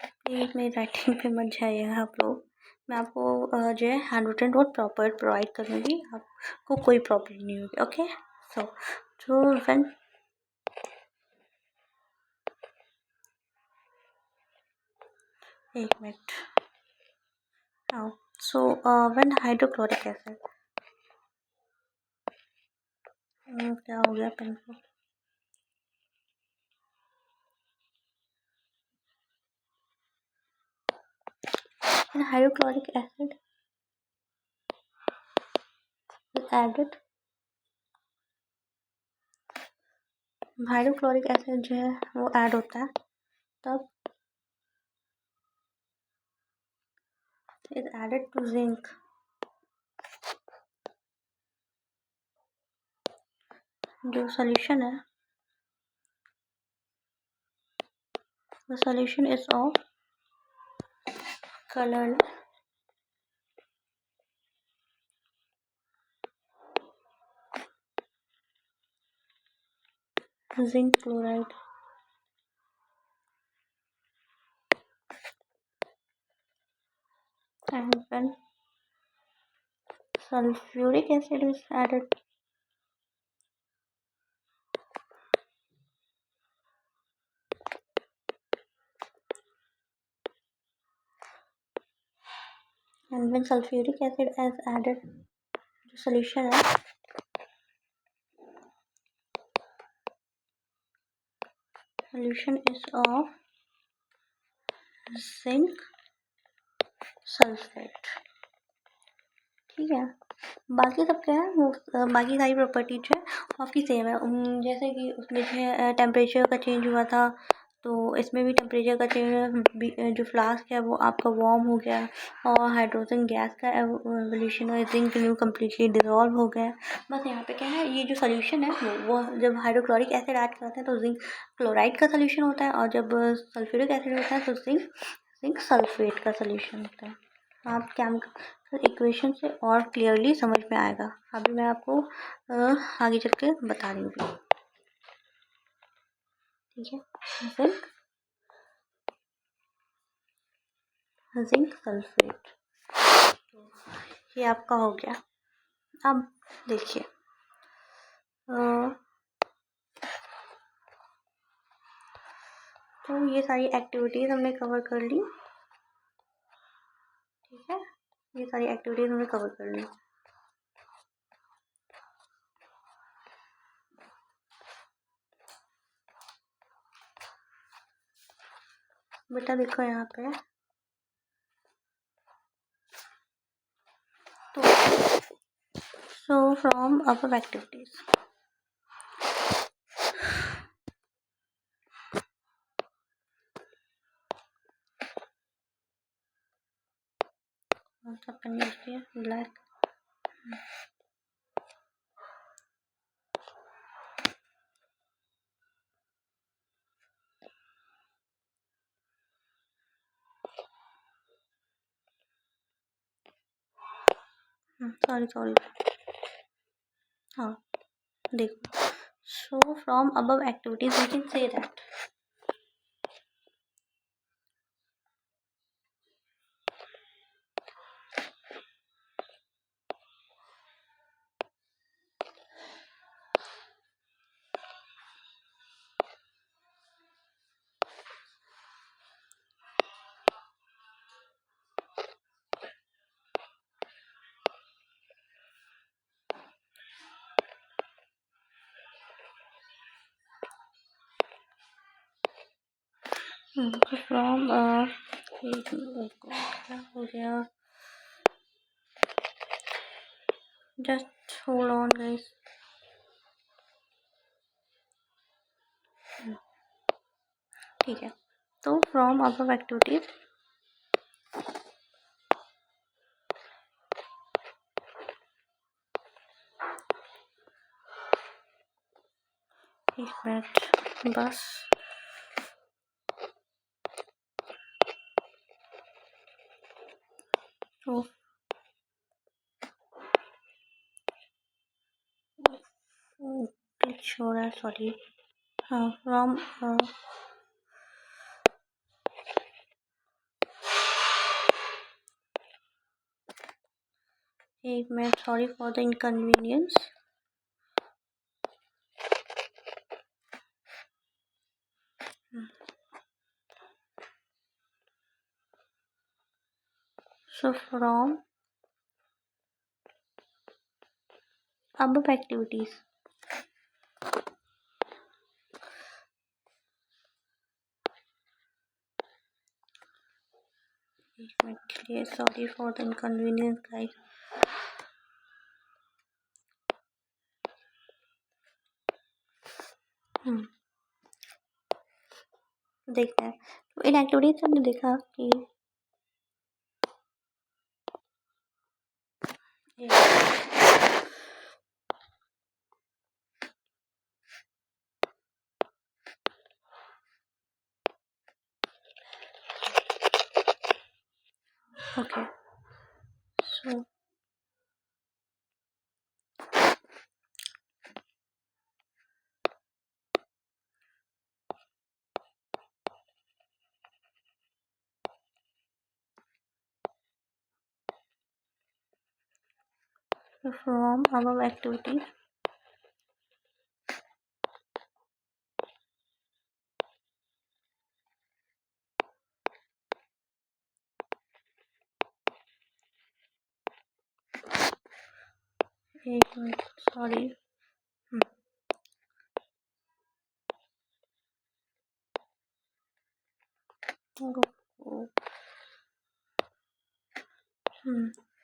प्लीज मेरी राइटिंग पे मत जाइएगा आप लोग। मैं आपको जो है hand written note proper provide करूँगी, आपको कोई प्रॉब्लम नहीं होगी। ओके, सो व्हेन एक मिनट, हाँ, सो व्हेन हाइड्रोक्लोरिक एसिड, क्या हो गया पेन को, hydrochloric acid added, hydrochloric acid जो है वो ऐड होता है, तब इज एडेड टू जिंक, जो सोल्यूशन है, the solution is of colored zinc chloride, and when sulfuric acid is added, and when sulfuric acid is added to solution है, solution is of zinc sulfate। ठीक है, बाकी सब क्या है वो बाकी सारी प्रॉपर्टीज जो है आपकी सेम है। जैसे कि उसमें जो है टेम्परेचर का चेंज हुआ था, तो इसमें भी टेम्परेचर का चेंज, जो फ्लास्क है वो आपका वार्म हो गया और हाइड्रोजन गैस का एवोल्यूशन और जिंक न्यू कम्प्लीटली डिजॉल्व हो गया। बस यहाँ पे क्या है, ये जो सोल्यूशन है वो जब हाइड्रोक्लोरिक एसिड ऐड करते हैं तो जिंक क्लोराइड का सोल्यूशन होता है, और जब सल्फ्यूरिक एसिड होता है तो जिंक सल्फेट का सोल्यूशन होता है। आप केमिकल इक्वेशन से और क्लियरली समझ में आएगा। अभी मैं आपको आगे चल के बता रही हूँ। ठीक है, जिंक सल्फेट, ये आपका हो गया। अब देखिए, तो ये सारी एक्टिविटीज़ हमने कवर कर ली। ठीक है, ये सारी एक्टिविटीज़ हमने कवर कर ली। बेटा देखो यहाँ पे, तो so from above activities, black, sorry, हाँ देखो, so from above activities we can say that from क्या हो गया, जस्ट होल्ड ऑन गाइस। ठीक है, तो फ्रॉम अबव एक्टिविटीज एक मिनट बस, तो ग्लिच हो रहा है, सॉरी। हाँ, फ्रॉम एक minute, sorry for the inconvenience. So from above activities, एक मिनट के लिए sorry for the inconvenience guys. देखते हैं, तो इन एक्टिविटीज हमने देखा कि okay, so from above activities एक minute, sorry.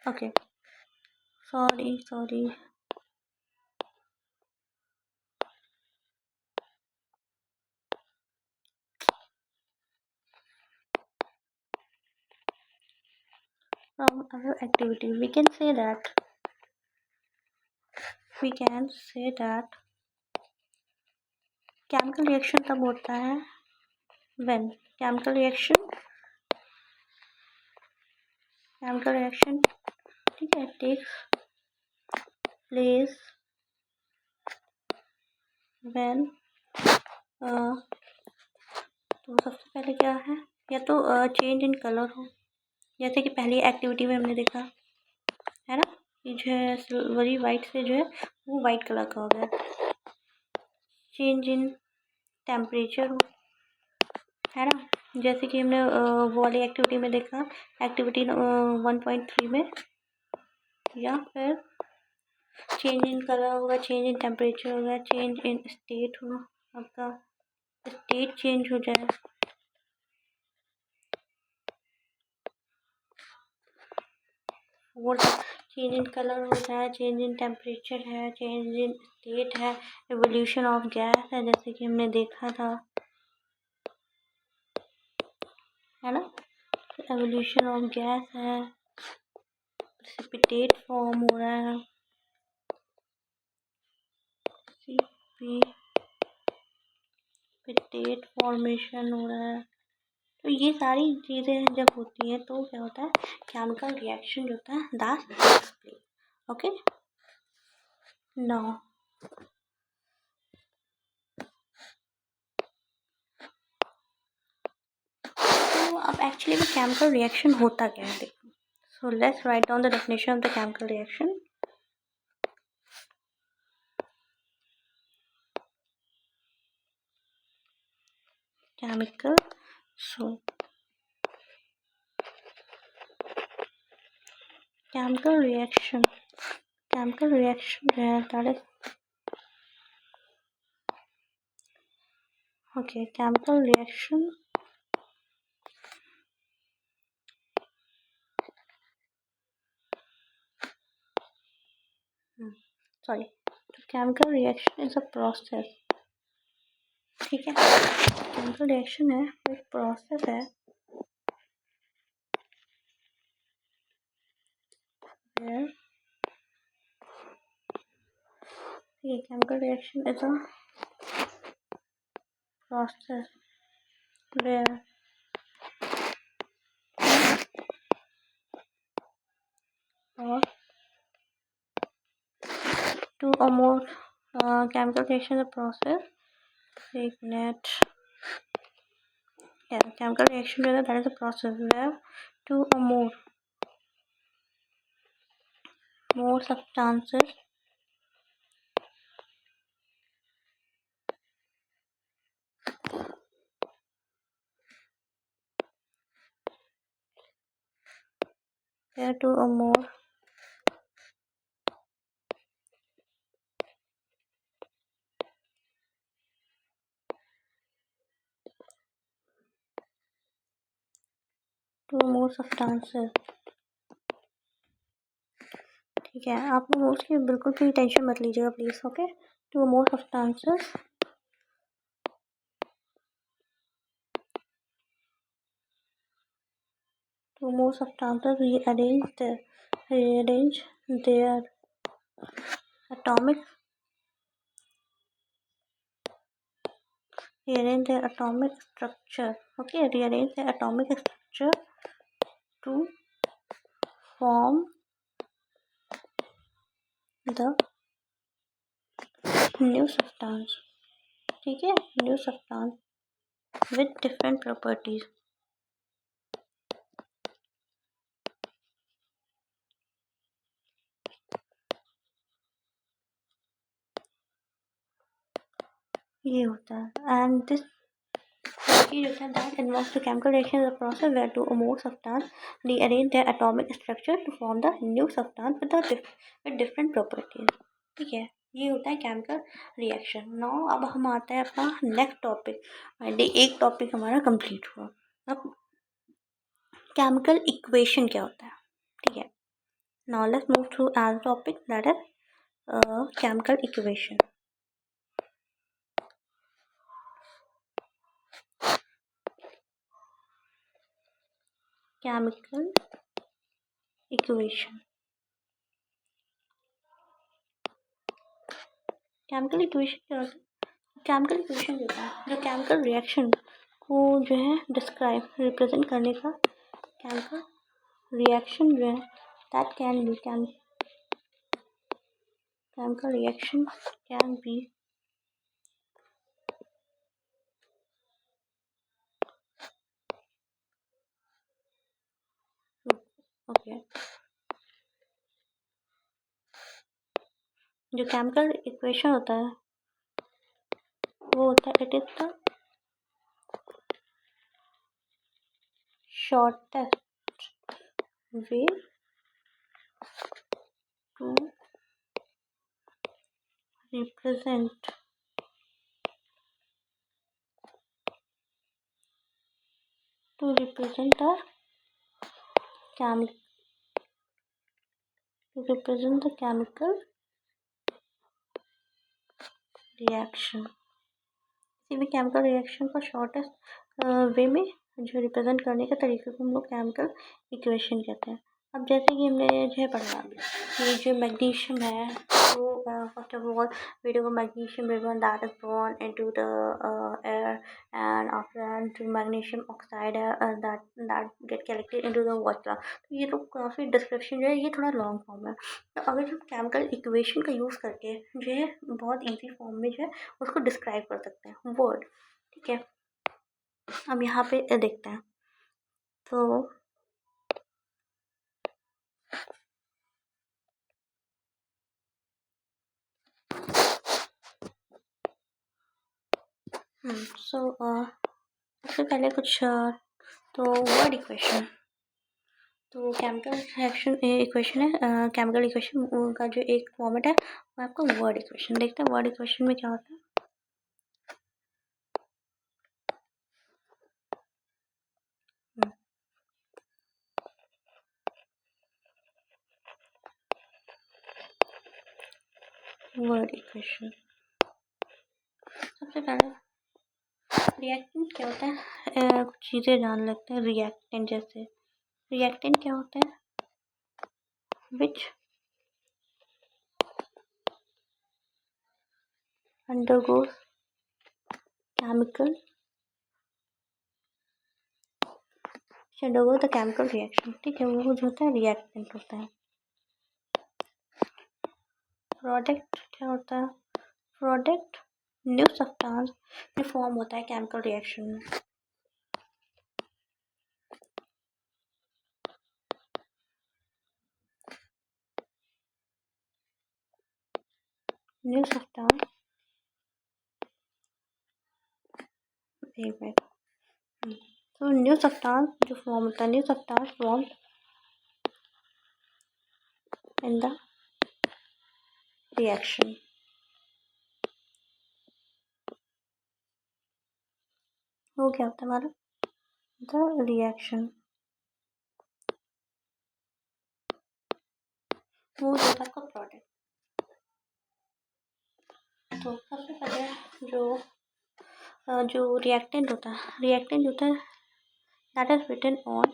Okay, sorry sorry. From other activity we can say that chemical reaction तब होता है when chemical reaction ठीक है takes place when तो सबसे पहले क्या है, या तो चेंज इन कलर हो, जैसे कि पहली एक्टिविटी में हमने देखा है ना, कि जो है सिल्वरी वाइट से जो है वो वाइट कलर का हो गया। चेंज इन टेम्परेचर हो, है ना, जैसे कि हमने वो वाली एक्टिविटी में देखा, एक्टिविटी 1.3 में, या फिर चेंज इन कलर होगा, चेंज इन टेम्परेचर होगा, चेंज इन स्टेट हो, आपका स्टेट चेंज हो जाए, वो चेंज इन कलर हो जाए, चेंज इन टेम्परेचर है, चेंज इन स्टेट है, एवोल्यूशन ऑफ गैस है, जैसे कि हमने देखा था, है ना, एवोल्यूशन ऑफ गैस है, प्रेसिपिटेट फॉर्म हो रहा है, प्रेसिपिटेट फॉर्मेशन हो रहा है। तो ये सारी चीज़ें जब होती हैं तो क्या होता है, केमिकल रिएक्शन जो होता है that takes place. Okay, now तो अब एक्चुअली में केमिकल रिएक्शन होता क्या है, देखो। So let's write down the definition of the chemical reaction. Chemical reaction जो है that is okay, chemical reaction chemical reaction is a process, ठीक है, केमिकल रिएक्शन है एक प्रोसेस है where chemical reaction is a process where or two or more chemical reaction is a process chemical reaction that is a process where two or more substances where two or more substances, ठीक है, आप लोग उसकी बिल्कुल भी टेंशन मत लीजिएगा please. Okay, two more substances rearrange their atomic structure. Okay, rearrange their atomic structure to form the new substance, ठीक है, new substance with different properties। ये होता है and this that involves the chemical reaction is a process where two or more substances rearrange their atomic structure to form the new substance with different properties, ठीक है, ये होता है केमिकल रिएक्शन। नाउ अब हम आता है अपना नेक्स्ट टॉपिक, एक टॉपिक हमारा कंप्लीट हुआ। अब केमिकल इक्वेशन क्या होता है, ठीक है, Now let's move to another topic, that is chemical equation. Chemical equation. Chemical equation क्या होता है? केमिकल इक्वेशन होता है जो केमिकल रिएक्शन को जो है डिस्क्राइब रिप्रेजेंट करने का केमिकल रिएक्शन जो है that can be chemical reaction can be okay जो केमिकल इक्वेशन होता है वो होता है it is the shortest way to represent the chemical chemical reaction. किसी भी केमिकल रिएक्शन को शॉर्टेस्ट वे में जो रिप्रेजेंट करने का तरीके को हम लोग केमिकल इक्वेशन कहते हैं. अब जैसे कि हमने जो है पढ़ा ये जो मैग्नीशियम है तो फर्स्ट ऑफ ऑल वीडियो को magnesium ribbon that is born into the air and after जो मैग्नीशियम ऑक्साइड है that get collected into the water. तो ये तो काफ़ी डिस्क्रिप्शन जो है ये थोड़ा लॉन्ग फॉर्म है. तो अगर हम केमिकल इक्वेशन का यूज़ करके जो है बहुत ईजी फॉर्म में जो है उसको डिस्क्राइब कर सकते हैं वर्ड. ठीक है, अब यहाँ पे देखते हैं. तो सबसे पहले कुछ तो वर्ड इक्वेशन. तो केमिकल रिएक्शन इक्वेशन है केमिकल इक्वेशन का जो एक फॉर्मेट है वो आपको वर्ड इक्वेशन. देखते हैं वर्ड इक्वेशन में क्या होता है. वर्ड इक्वेशन सबसे पहले रिएक्टेंट क्या होता है कुछ चीज़ें जान लेते हैं. रिएक्टेंट जैसे रिएक्टेंट क्या होता है विच undergoes chemical undergo the chemical reaction. ठीक है, वो जो होता है रिएक्टेंट होता है. प्रोडक्ट क्या होता है? प्रोडक्ट न्यू सब्सटेंस जो फॉर्म होता है केमिकल रिएक्शन में. न्यू सब्सटेंस तो न्यू सब्सटेंस जो फॉर्म होता है new substance form in the reaction. वो क्या होता है हमारा द रिएक्शन. वो होता है आपका प्रोडक्ट. तो सबसे पहले जो रिएक्टेंट होता है that is written on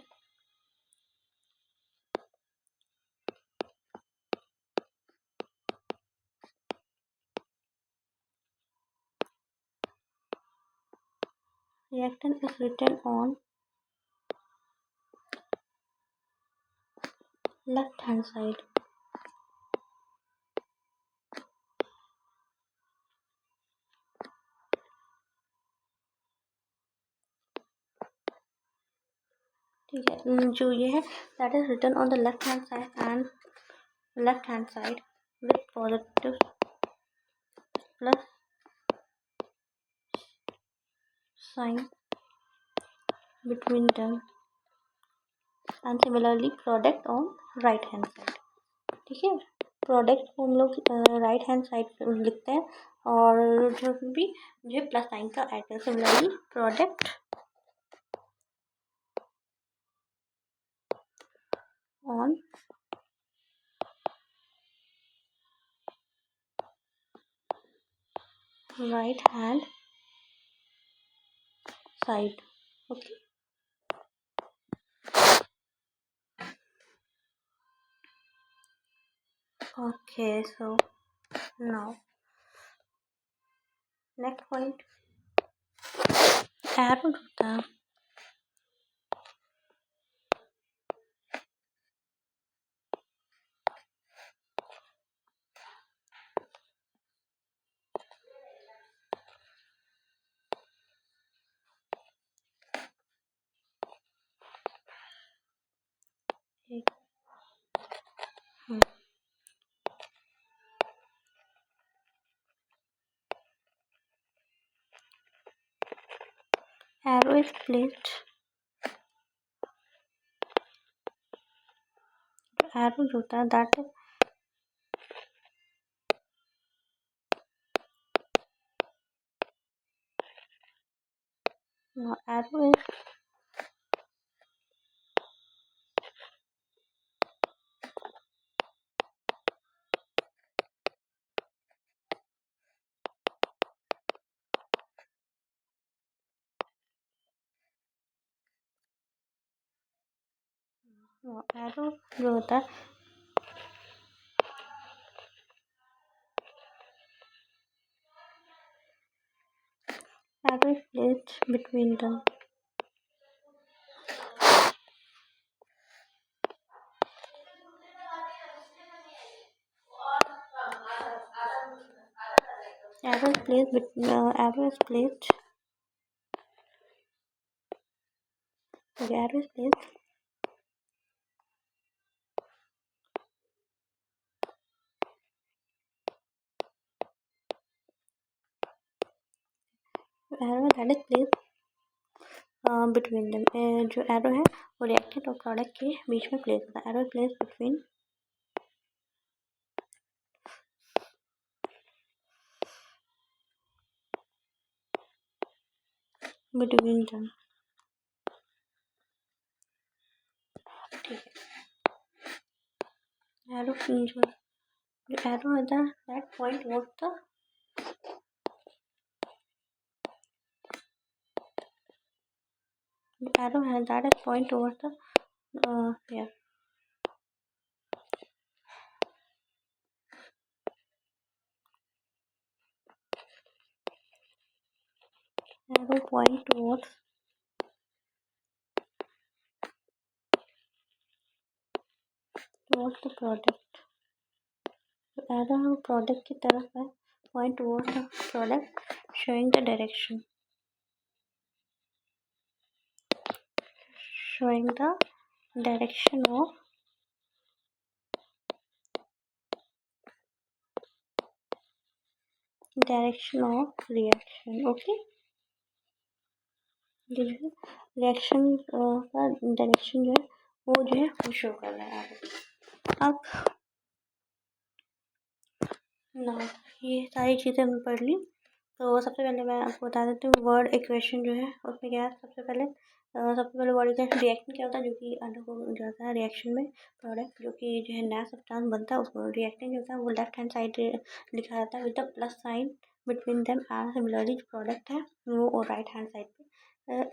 reactant is written on left hand side. ठीक है, जो ये है that is written on the left hand side with positive plus sign between them and similarly product on right hand side. ठीक है, प्रोडक्ट को हम लोग राइट हैंड साइड पे लिखते हैं और जो भी जो प्लस साइन का ऐड है. Similarly product on right hand side. Okay. Okay, so now next point, arrow होता है. Arrow is placed. Arrow होता है that no, arrow is no, arrow जो होता है arrow is placed between them. Arrow is placed arrow is placed. Okay, arrow is placed. Arrow that is placed between them. जो arrow है वो reactant और product के बीच में place होता है. Arrow is placed between them. ठीक है. Arrow जो arrow होता है that point was the arrow has that point towards the yeah. Arrow point towards the product. Arrow product की तरफ है. Point towards the product, showing the direction. Showing the direction of reaction. Okay. ये जो है रिएक्शन का डायरेक्शन जो है वो शो कर रहा है. अब ना ये सारी चीज़ें हमने पढ़ ली. तो सबसे पहले मैं आपको बता देती हूँ वर्ड इक्वेशन जो है उसमें क्या है. सबसे पहले वर्ड इक्वेशन रिएक्शन क्या होता है जो कि अंडरगो जाता है रिएक्शन में. प्रोडक्ट जो कि जो है नया सब्सटेंस बनता है उसको रिएक्टेंट जो होता है वो लेफ्ट हैंड साइड लिखा जाता है with the plus sign between them. And similarly जो प्रोडक्ट है वो राइट हैंड साइड पे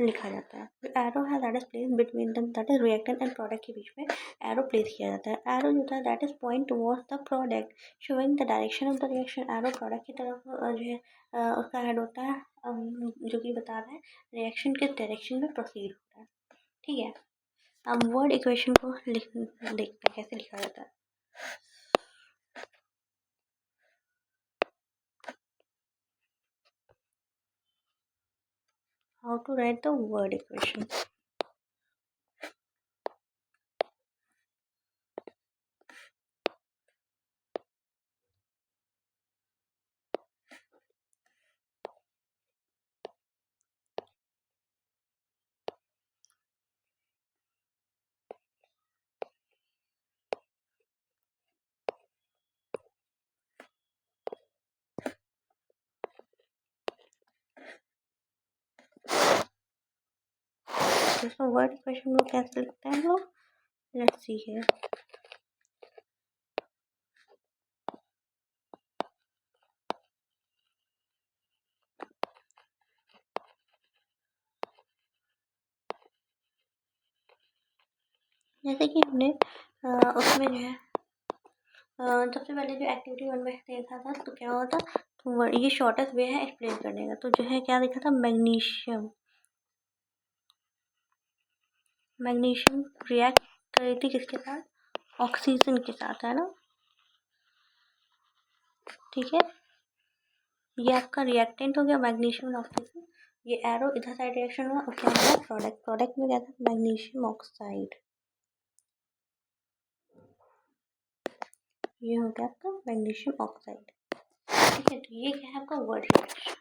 लिखा जाता है. एरो है that is place between them, that is reactant and product के बीच में एरो प्लेस किया जाता है. एरो जो होता है that is point towards the product showing the direction of the reaction. Arrow product की तरफ जो है उसका हेड होता है जो कि बता रहा है रिएक्शन किस डायरेक्शन में प्रोसीड हो रहा है. ठीक है. अब वर्ड इक्वेशन को देखते हैं कैसे लिखा जाता है. How to write the word equation. इसमें वर्ड इक्वेशन को कैसे लिखते हैं लोग. Let's see here. जैसे कि हमने उसमें जो है सबसे पहले जो एक्टिविटी 1 में देखा था तो क्या होता, तो ये शॉर्टेस्ट वे है एक्सप्लेन करने का। तो जो है क्या देखा था, मैग्नीशियम रिएक्ट कर रही थी किसके साथ, ऑक्सीजन के साथ, है ना। ठीक है, ये आपका रिएक्टेंट हो गया मैग्नीशियम ऑक्सीजन। ये एरो इधर साइड रिएक्शन हुआ और क्या हुआ, प्रोडक्ट में क्या था, मैग्नीशियम ऑक्साइड। ये हो गया आपका मैग्नीशियम ऑक्साइड। ठीक है, तो ये क्या है आपका वर्ड रिएक्शन।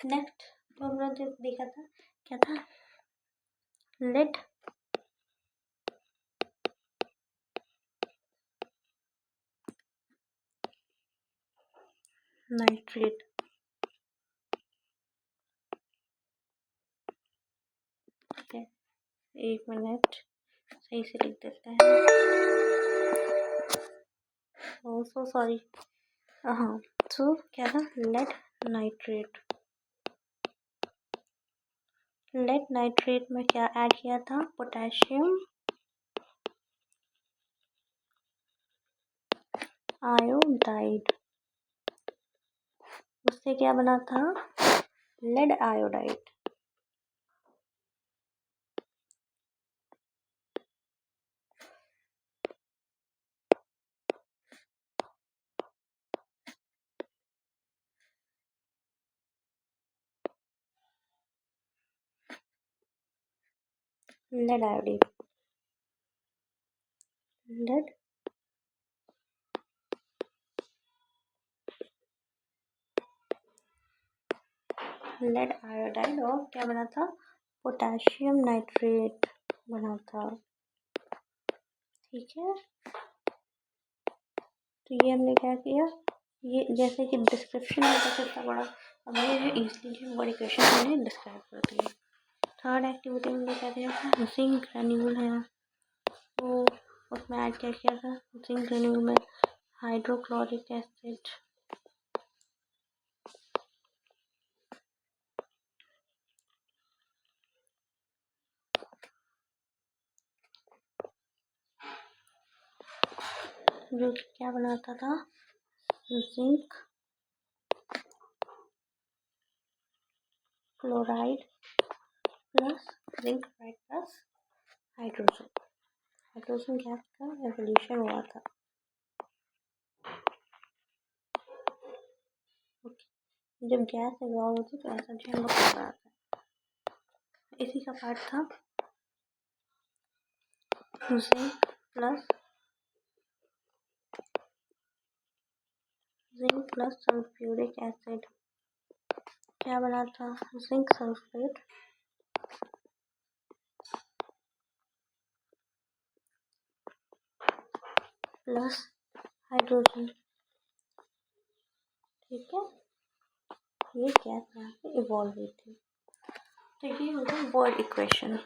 नेक्स्ट जो हम लोग देखा था क्या था, लेड नाइट्रेट। ठीक है, एक मिनट सही से लिख देते हैं। So sorry. हाँ, सो क्या था, लेड नाइट्रेट में क्या ऐड किया था, पोटेशियम आयोडाइड। उससे क्या बना था, lead iodide. Lead iodide, lead lead iodide और क्या बना था, पोटेशियम नाइट्रेट बना था। ठीक है, तो ये हमने क्या किया, ये जैसे कि डिस्क्रिप्शन में तो कितना बड़ा, हमने जो इजली जो बड़ी क्वेश्चन हमने डिस्क्राइब कर दिया। थर्ड एक्टिविटी में क्या दिया था, जिंक ग्रेन्यूल है, तो उसमें ऐड क्या किया था, जिंक ग्रेन्यूल में हाइड्रोक्लोरिक एसिड, जो क्या बनाता था, zinc chloride plus zinc chloride plus hydrogen gas का एवोल्यूशन हुआ था। ओके, जब गैस एवॉल्व होती तो ऐसा जो हम लोग कर रहा था, इसी का पार्ट था जिंक प्लस सल्फ्यूरिक एसिड। क्या बना था, जिंक सल्फेट प्लस हाइड्रोजन। ठीक है, ये गैस यहाँ पे इवॉल्व हुई थी। तो ये होगा वर्ड इक्वेशन।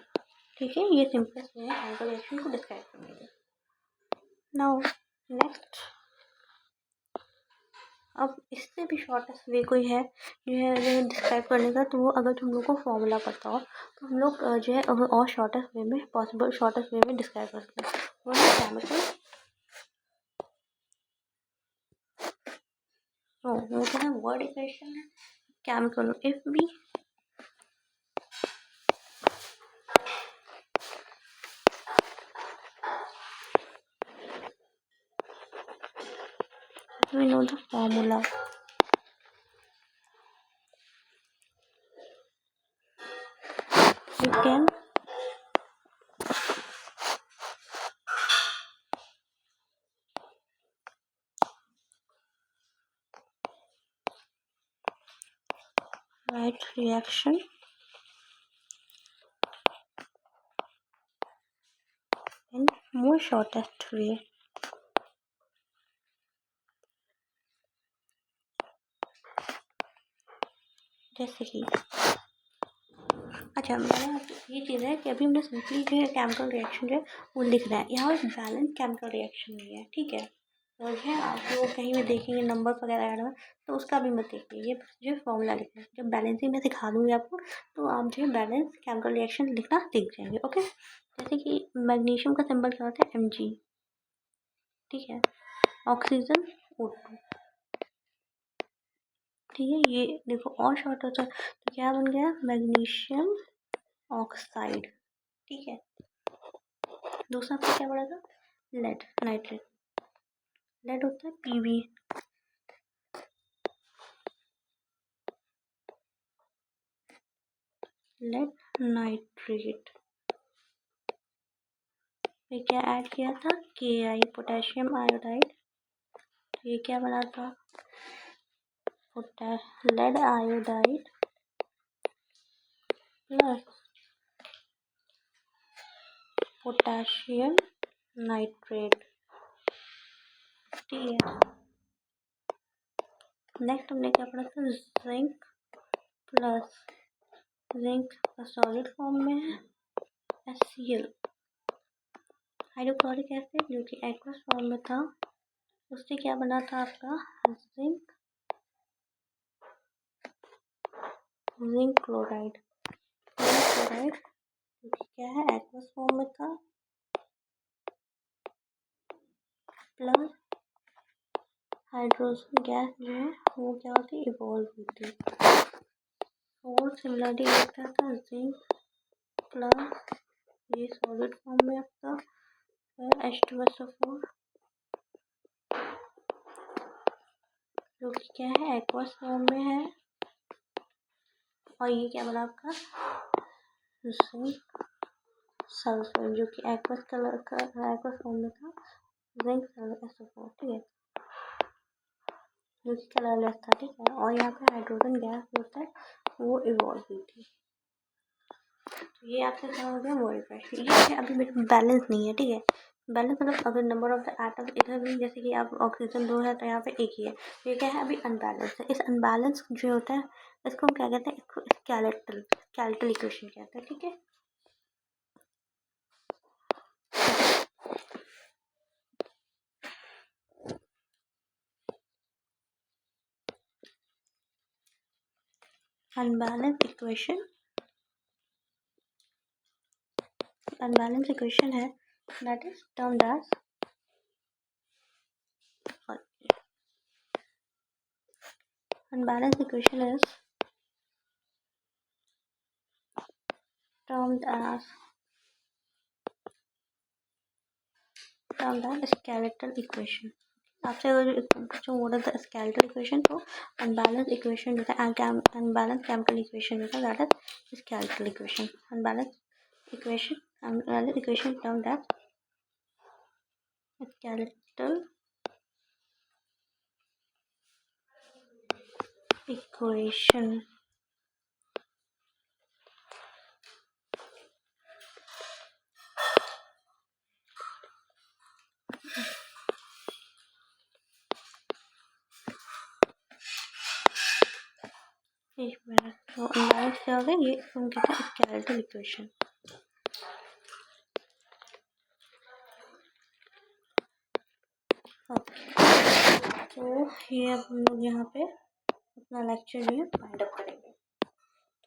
ठीक है, ये सिंपलेस्ट वे है केमिकल रिएक्शन को डिस्क्राइब करने के। नाउ नेक्स्ट, अब इससे भी शॉर्टेस्ट वे कोई है जो है डिस्क्राइब करने का, तो वो अगर तुम लोग को फॉर्मूला पता हो तो हम लोग जो है और शॉर्टेस्ट वे में पॉसिबल शॉर्टेस्ट वे में डिस्क्राइब कर सकते हैं। वो है केमिकल, वो तो है वर्ड इक्वेशन है केमिकल। इफ भी we know the formula, we can write reaction in more shortest way. जैसे कि अच्छा, मैंने ये चीज़ है कि अभी हमने सिंपली जो है केमिकल रिएक्शन जो है वो लिख रहे हैं, यहाँ एक बैलेंस केमिकल रिएक्शन नहीं है। ठीक है, तो जो है आप लोग कहीं भी देखेंगे नंबर वगैरह ऐड में तो उसका भी मत देखिए, ये जो है फॉर्मूला लिखना है। जब बैलेंसिंग मैं सिखा दूँगी आपको तो आप जो है बैलेंस केमिकल रिएक्शन लिखना सीख जाएंगे। ओके, जैसे कि मैग्नीशियम का सिंबल क्या होता है, Mg, ठीक है। ऑक्सीजन O2, ठीक है। ये देखो और शॉर्ट होता है तो क्या बन गया, मैग्नीशियम ऑक्साइड, ठीक है। दूसरा आपका क्या पड़ा था, लेड, नाइट्रेट। लेड होता है Pb, लेड नाइट्रेट। ये क्या ऐड किया था, Ki, पोटेशियम आयोडाइड। तो ये क्या बना था, lead iodide plus potassium nitrate, ठीक है। नेक्स्ट हमने क्या पढ़ा था, जिंक प्लस, जिंक का सॉलिड फॉर्म में है HCl, हाइड्रोक्लोरिक एसिड, जो कि एक्वस फॉर्म में था, उससे क्या बना था आपका, zinc, zinc chloride, zinc chloride जो कि क्या है, एक्वस फॉर्म में था, प्लस हाइड्रोजन गैस जो है वो क्या होती है, इवॉल्व होती है। और सिमिलरली लिखा था जिंक प्लस, ये सॉलिड फॉर्म में आपका H2SO4, जो कि क्या है, एक्वस फॉर्म में है। और ये क्या बना आपका, जिंक सल्फर, जो कि एक्वस कलर का, एक्वस फॉर्म में था, जिंक SO4, ठीक है, जो कि कलरलेस था, ठीक है। और यहाँ पे हाइड्रोजन गैस होता है वो इवॉल्व हुई थी। तो ये आपसे क्या हो गया, मॉडिफाई। ये है अभी मेरे बैलेंस नहीं है, ठीक है। बैलेंस मतलब अगर नंबर ऑफ द एटम्स इधर भी, जैसे कि आप ऑक्सीजन 2 है तो यहाँ पे 1 ही है, तो ये क्या है, अभी अनबैलेंस है। इस अनबैलेंस जो होता है इसको हम क्या कहते हैं, इसको स्केलेटल इक्वेशन कहते हैं, ठीक है। अनबैलेंस इक्वेशन है, that is termed as, unbalanced equation is termed as skeletal equation। आपसे अगर जो बोला था skeletal equation, तो unbalanced equation जो था, unbalanced chemical equation जो था, that is skeletal equation। unbalanced equation termed as skeletal equation। एक मिनट, तो unbalanced क्या हो गया, ये हम कहते हैं skeletal equation। तो ये अब हम लोग यहाँ पे अपना लेक्चर जो है वाइंड अप करेंगे।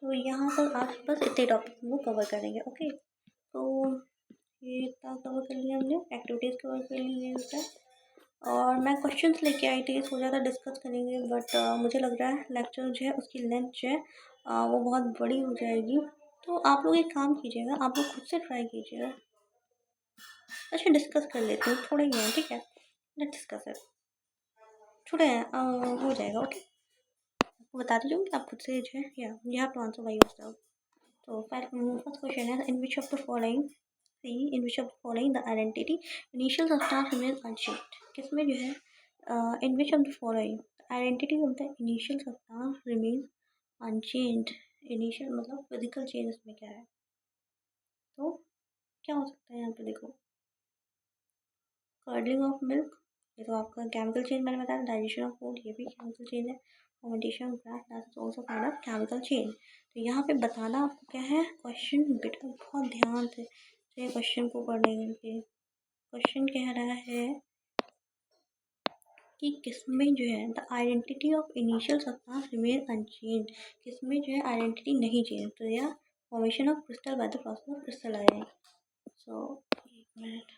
तो यहाँ तक आज बस इतने टॉपिक को कवर करेंगे, ओके। तो ये इतना कवर कर लिया हमने, एक्टिविटीज़ कवर कर ली है इसका। और मैं क्वेश्चंस लेके आई थी, इसको ज़्यादा डिस्कस करेंगे, बट मुझे लग रहा है लेक्चर जो है उसकी लेंथ जो है वो बहुत बड़ी हो जाएगी। तो आप लोग एक काम कीजिएगा, आप लोग खुद से ट्राई कीजिएगा। अच्छा, डिस्कस कर लेते हैं, थोड़ा ही है, ठीक है, लेट्स डिस्कस है, थोड़ा है, हो जाएगा, ओके। आपको बता दीजिए कि आप खुद से जो है, या you have to answer by yourself. तो फर्स्ट क्वेश्चन है, in which of the following, see in which of the following the identity initial substance remain unchanged. किसमें जो है, in which of the following identity of the initial substance remain unchanged. Initial मतलब फिजिकल चेंज इसमें क्या है, तो क्या हो सकता है यहाँ पे, देखो, कर्डलिंग ऑफ मिल्क, ये तो आपका केमिकल चेंज मैंने बताया, डाइजेशन ऑफ फूड ये भी केमिकल चेंज है, fermentation of grass that is also kind of chemical change. तो यहाँ पे बताना आपको क्या है, क्वेश्चन बेटा बहुत ध्यान से क्वेश्चन को पढ़ने के। क्वेश्चन कह रहा है कि किसमें जो है the identity of initial substance remain unchange, किसमें जो है आइडेंटिटी नहीं चेंज, तो या formation of crystal by the process of crystallization. So एक मिनट,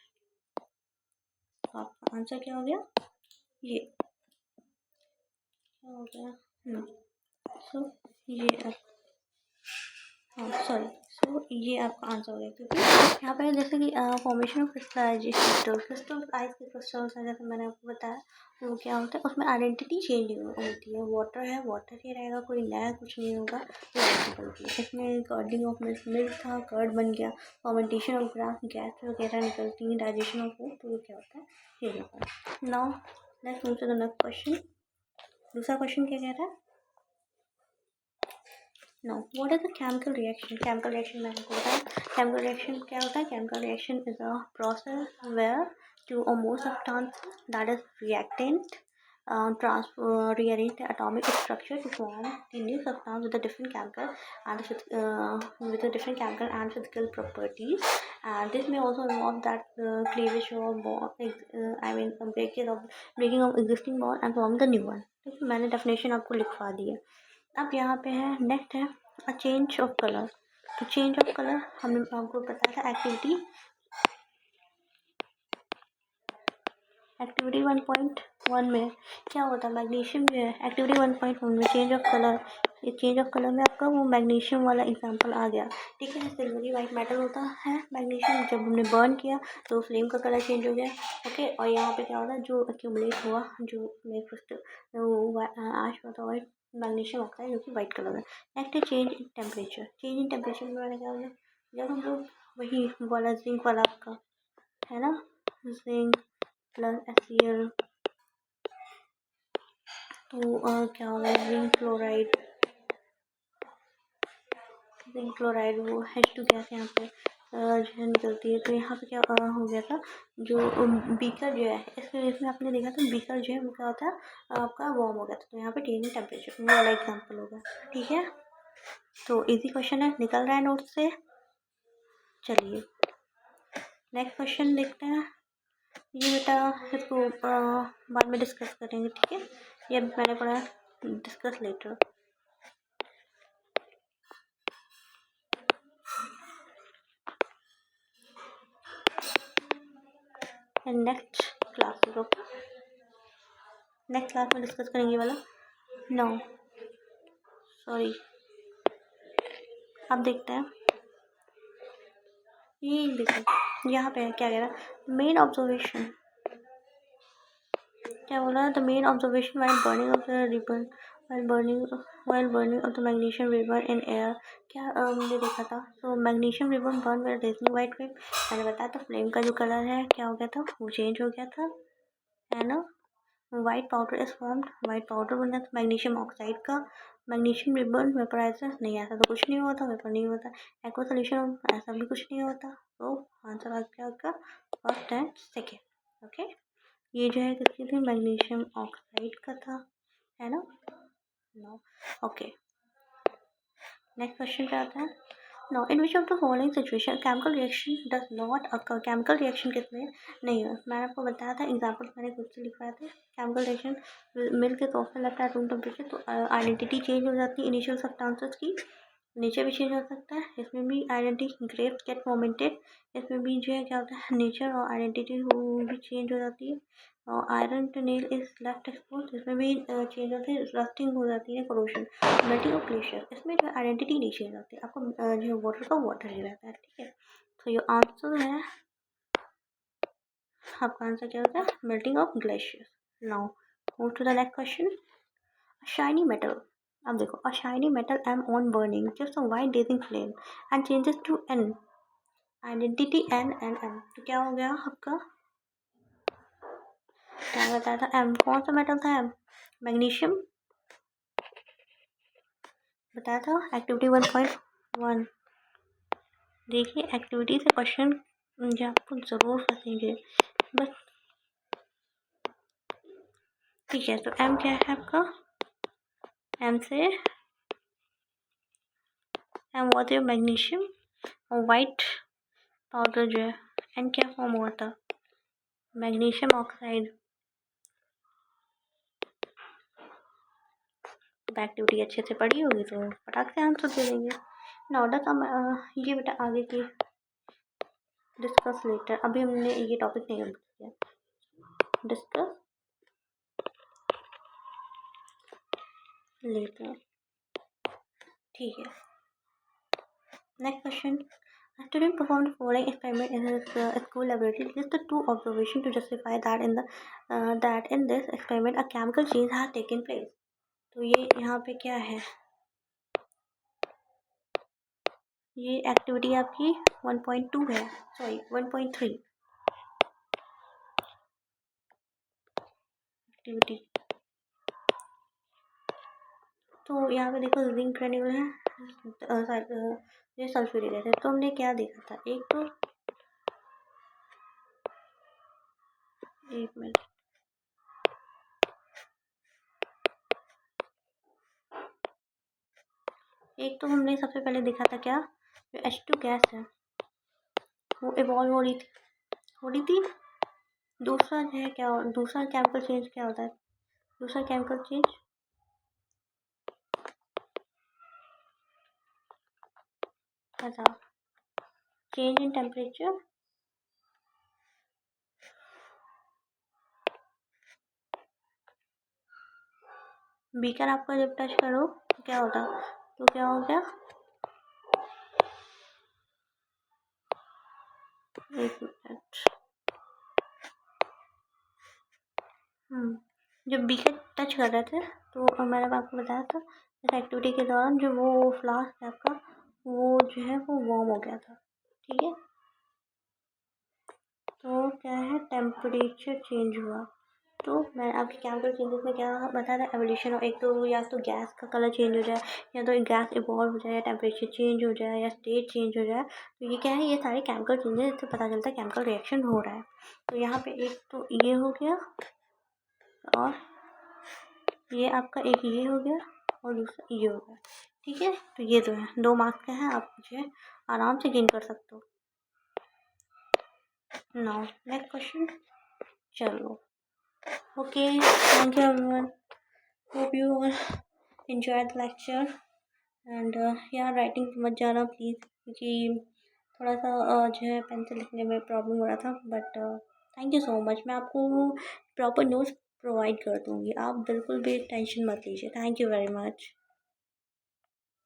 आपका आंसर क्या हो गया? ये क्या हो गया? सो ये हाँ सॉरी, सो ये आपका आंसर हो गया, क्योंकि यहाँ पे जैसे कि formation of crystallization crystal ice के क्रिस्टल्स हैं, जैसे मैंने आपको बताया, तो वो क्या होता है, उसमें आइडेंटिटी चेंज होती है। वाटर है, वाटर ही रहेगा, कोई नया कुछ नहीं होगा। इसमें कर्डिंग ऑफ मिल्क, मिल्क था, कर्ड बन गया, फॉर्मेंटेशन ऑफ ग्रास, गैस वगैरह निकलती है, डाइजेशन ऑफ फूड, तो ये क्या होता है, ये होता है। Now let's move to the next question. दूसरा क्वेश्चन क्या कह रहा है? Now, what is a chemical reaction? Chemical reaction मैंने आपको बताया, chemical reaction क्या होता है? Chemical reaction is a process where two or more substance, that is reactant, rearrange the atomic structure to form the new substance with a different chemical and with a different chemical and physical properties. And this may also involve that cleavage of bond, breaking of existing bond and forming the new one. ठीक है, मैंने definition आपको लिखवा दी है। अब यहाँ पे है, नेक्स्ट है अ चेंज ऑफ कलर। तो चेंज ऑफ कलर हमने आपको बताया था एक्टिविटी 1.1 में क्या होता है, मैग्नीशियम जो है एक्टिविटी 1.1 में चेंज ऑफ कलर, ये चेंज ऑफ कलर में आपका वो मैग्नीशियम वाला एग्जांपल आ गया। ठीक है, सिल्वरी वाइट मेटल होता है मैग्नीशियम, जब हमने बर्न किया तो फ्लेम का कलर चेंज हो गया। ओके, और यहाँ पे क्या होता है, जो एक्यूमुलेट हुआ, जो आश होता है मैग्नीशियम ऑक्साइड, जो कि वाइट कलर है। नेक्स्ट है change in temperature. Change in temperature में मैंने क्या हो गया, जब हम लोग वही वाला जिंक वाला आपका है ना, जिंक प्लस HCl, तो क्या होगा, जिंक क्लोराइड वो H2 गैस यहाँ पे जो है निकलती है। तो यहाँ पे क्या हो गया था, जो बीकर जो है, इसमें आपने देखा था बीकर जो है वो क्या होता है आपका वार्म हो गया था, तो यहाँ पे चेंज इन टेम्परेचर वो वाला एग्जाम्पल होगा। ठीक है, तो इजी क्वेश्चन है, निकल रहा है नोट से। चलिए नेक्स्ट क्वेश्चन देखते हैं। ये बेटा इसको बाद में डिस्कस करेंगे, ठीक है, ये मैंने पढ़ा, discuss later. Next class next class में डिस्कस करेंगे वाला। नो सॉरी, अब देखते हैं, ये देखो यहाँ पे क्या कह रहा है, मेन ऑब्जर्वेशन क्या बोल रहा है, the main observation while burning of the ribbon, while burning of the magnesium ribbon in air. क्या हमने देखा था, तो magnesium ribbon burn with reasoning white flame, मैंने बताया था फ्लेम का जो कलर है क्या हो गया था, वो चेंज हो गया था, है ना। White powder is formed, white powder बना था मैग्नीशियम ऑक्साइड का। मैग्नीशियम रिबन वेपराइजर, नहीं ऐसा तो कुछ नहीं होता, वेपर नहीं होता। एक्वा सोल्यूशन, ऐसा भी कुछ नहीं होता। तो आंसर आ गया आपका फर्स्ट एंड सेकेंड। ओके, ये जो है किसकी थी, मैग्नीशियम ऑक्साइड का था, है ना। नो ओके, नेक्स्ट क्वेश्चन पे आता है। Now, in which of the following situation chemical reaction does not occur? chemical reaction किसमें नहीं है, मैंने आपको बताया था एग्जाम्पल, मैंने खुद से लिखवाया था। chemical reaction मिल्क के ऑफर लगता है रूम टेम्परेचर, तो आइडेंटिटी चेंज हो जाती है इनिशियल सब्सटेंसेस की, नेचर भी चेंज हो सकता है, इसमें भी आइडेंटिटी ग्रेप्स गेट मोमेंटेड, इसमें भी जो है क्या होता है, नेचर और आइडेंटिटी वो भी चेंज हो जाती है। और iron to nail is left expose, इसमें भी चेंज होती है, रस्टिंग हो जाती है, करोशन, मेल्टिंग ऑफ ग्लेशियर, इसमें जो आइडेंटिटी नहीं चेंज होती, आपको जो वाटर का वाटर ही रहता है। ठीक है, तो ये आंसर है, आपका आंसर क्या होता है, melting of glacier. Now move to the next question. Shiny metal, अब देखो, a shiny metal M on burning just a white dazzling flame and changes to an, identity an, तो क्या हो गया आपका, क्या बताया था, एम कौन सा मेटल था, एम मैग्नीशियम बताया था, एक्टिविटी 1.1। देखिए एक्टिविटी से क्वेश्चन जो आपको ज़रूर फंसेंगे बस। ठीक है, तो एम क्या है आपका, एम से एम हुआ था मैग्नीशियम, और वाइट पाउडर जो है एन क्या फॉर्म हुआ था, मैग्नीशियम ऑक्साइड। एक्टिविटी अच्छे से पढ़ी होगी तो फटाक से आंसर दे देंगे। नोडा का ये बेटा आगे की डिस्कस लेटर, अभी हमने ये टॉपिक नहीं कंप्लीट किया। डिस्कस लेटर, ठीक है। Next question, a student performed the following experiment in his school laboratory. List the two observations to justify that in this experiment a chemical change has taken place. तो ये यहाँ पे क्या है, ये एक्टिविटी आपकी 1.2 है, सॉरी 1.3 एक्टिविटी। तो यहाँ पे देखो जिंक ग्रेन्यूल है, ये सल्फ्यूरिक एसिड। तो हमने क्या देखा था, एक मिनट, एक तो हमने सबसे पहले देखा था क्या, जो H2 गैस है वो इवॉल्व हो रही थी। दूसरा जो है क्या, दूसरा केमिकल चेंज क्या होता है, दूसरा केमिकल चेंज क्या था, चेंज इन टेम्परेचर, बीकर आपका जब टच करो तो क्या होता, तो क्या हो गया, एक मिनट, जब बीकर टच कर रहे थे तो मैंने आपको बताया था इस एक्टिविटी के दौरान जो वो फ्लास्क है आपका, वो जो है वो वार्म हो गया था, ठीक है। तो क्या है, टेम्परेचर चेंज हुआ। तो मैं आपके केमिकल चेंजेस में क्या बता रहा है, एवोल्यूशन, एक तो या तो गैस का कलर चेंज हो जाए, या तो गैस इवॉल्व हो जाए, या टेम्परेचर चेंज हो जाए, या स्टेट चेंज हो जाए। तो ये क्या है, ये सारे केमिकल चेंजेस, इससे पता चलता है केमिकल रिएक्शन हो रहा है। तो यहाँ पे एक तो ये हो गया, और ये आपका एक ये हो गया, और दूसरा ये हो गया, ठीक है। तो ये तो है 2 मार्क्स का है, आप मुझे आराम से गेन कर सकते हो। नाउ नेक्स्ट क्वेश्चन, चलो, okay, thank you everyone, hope you all enjoy the lecture and यार राइटिंग मत जाना प्लीज़, क्योंकि थोड़ा सा जो है पेन से लिखने में प्रॉब्लम हो रहा था, but thank you so much, मैं आपको प्रॉपर नोट्स प्रोवाइड कर दूँगी, आप बिल्कुल भी टेंशन मत लीजिए। Thank you very much.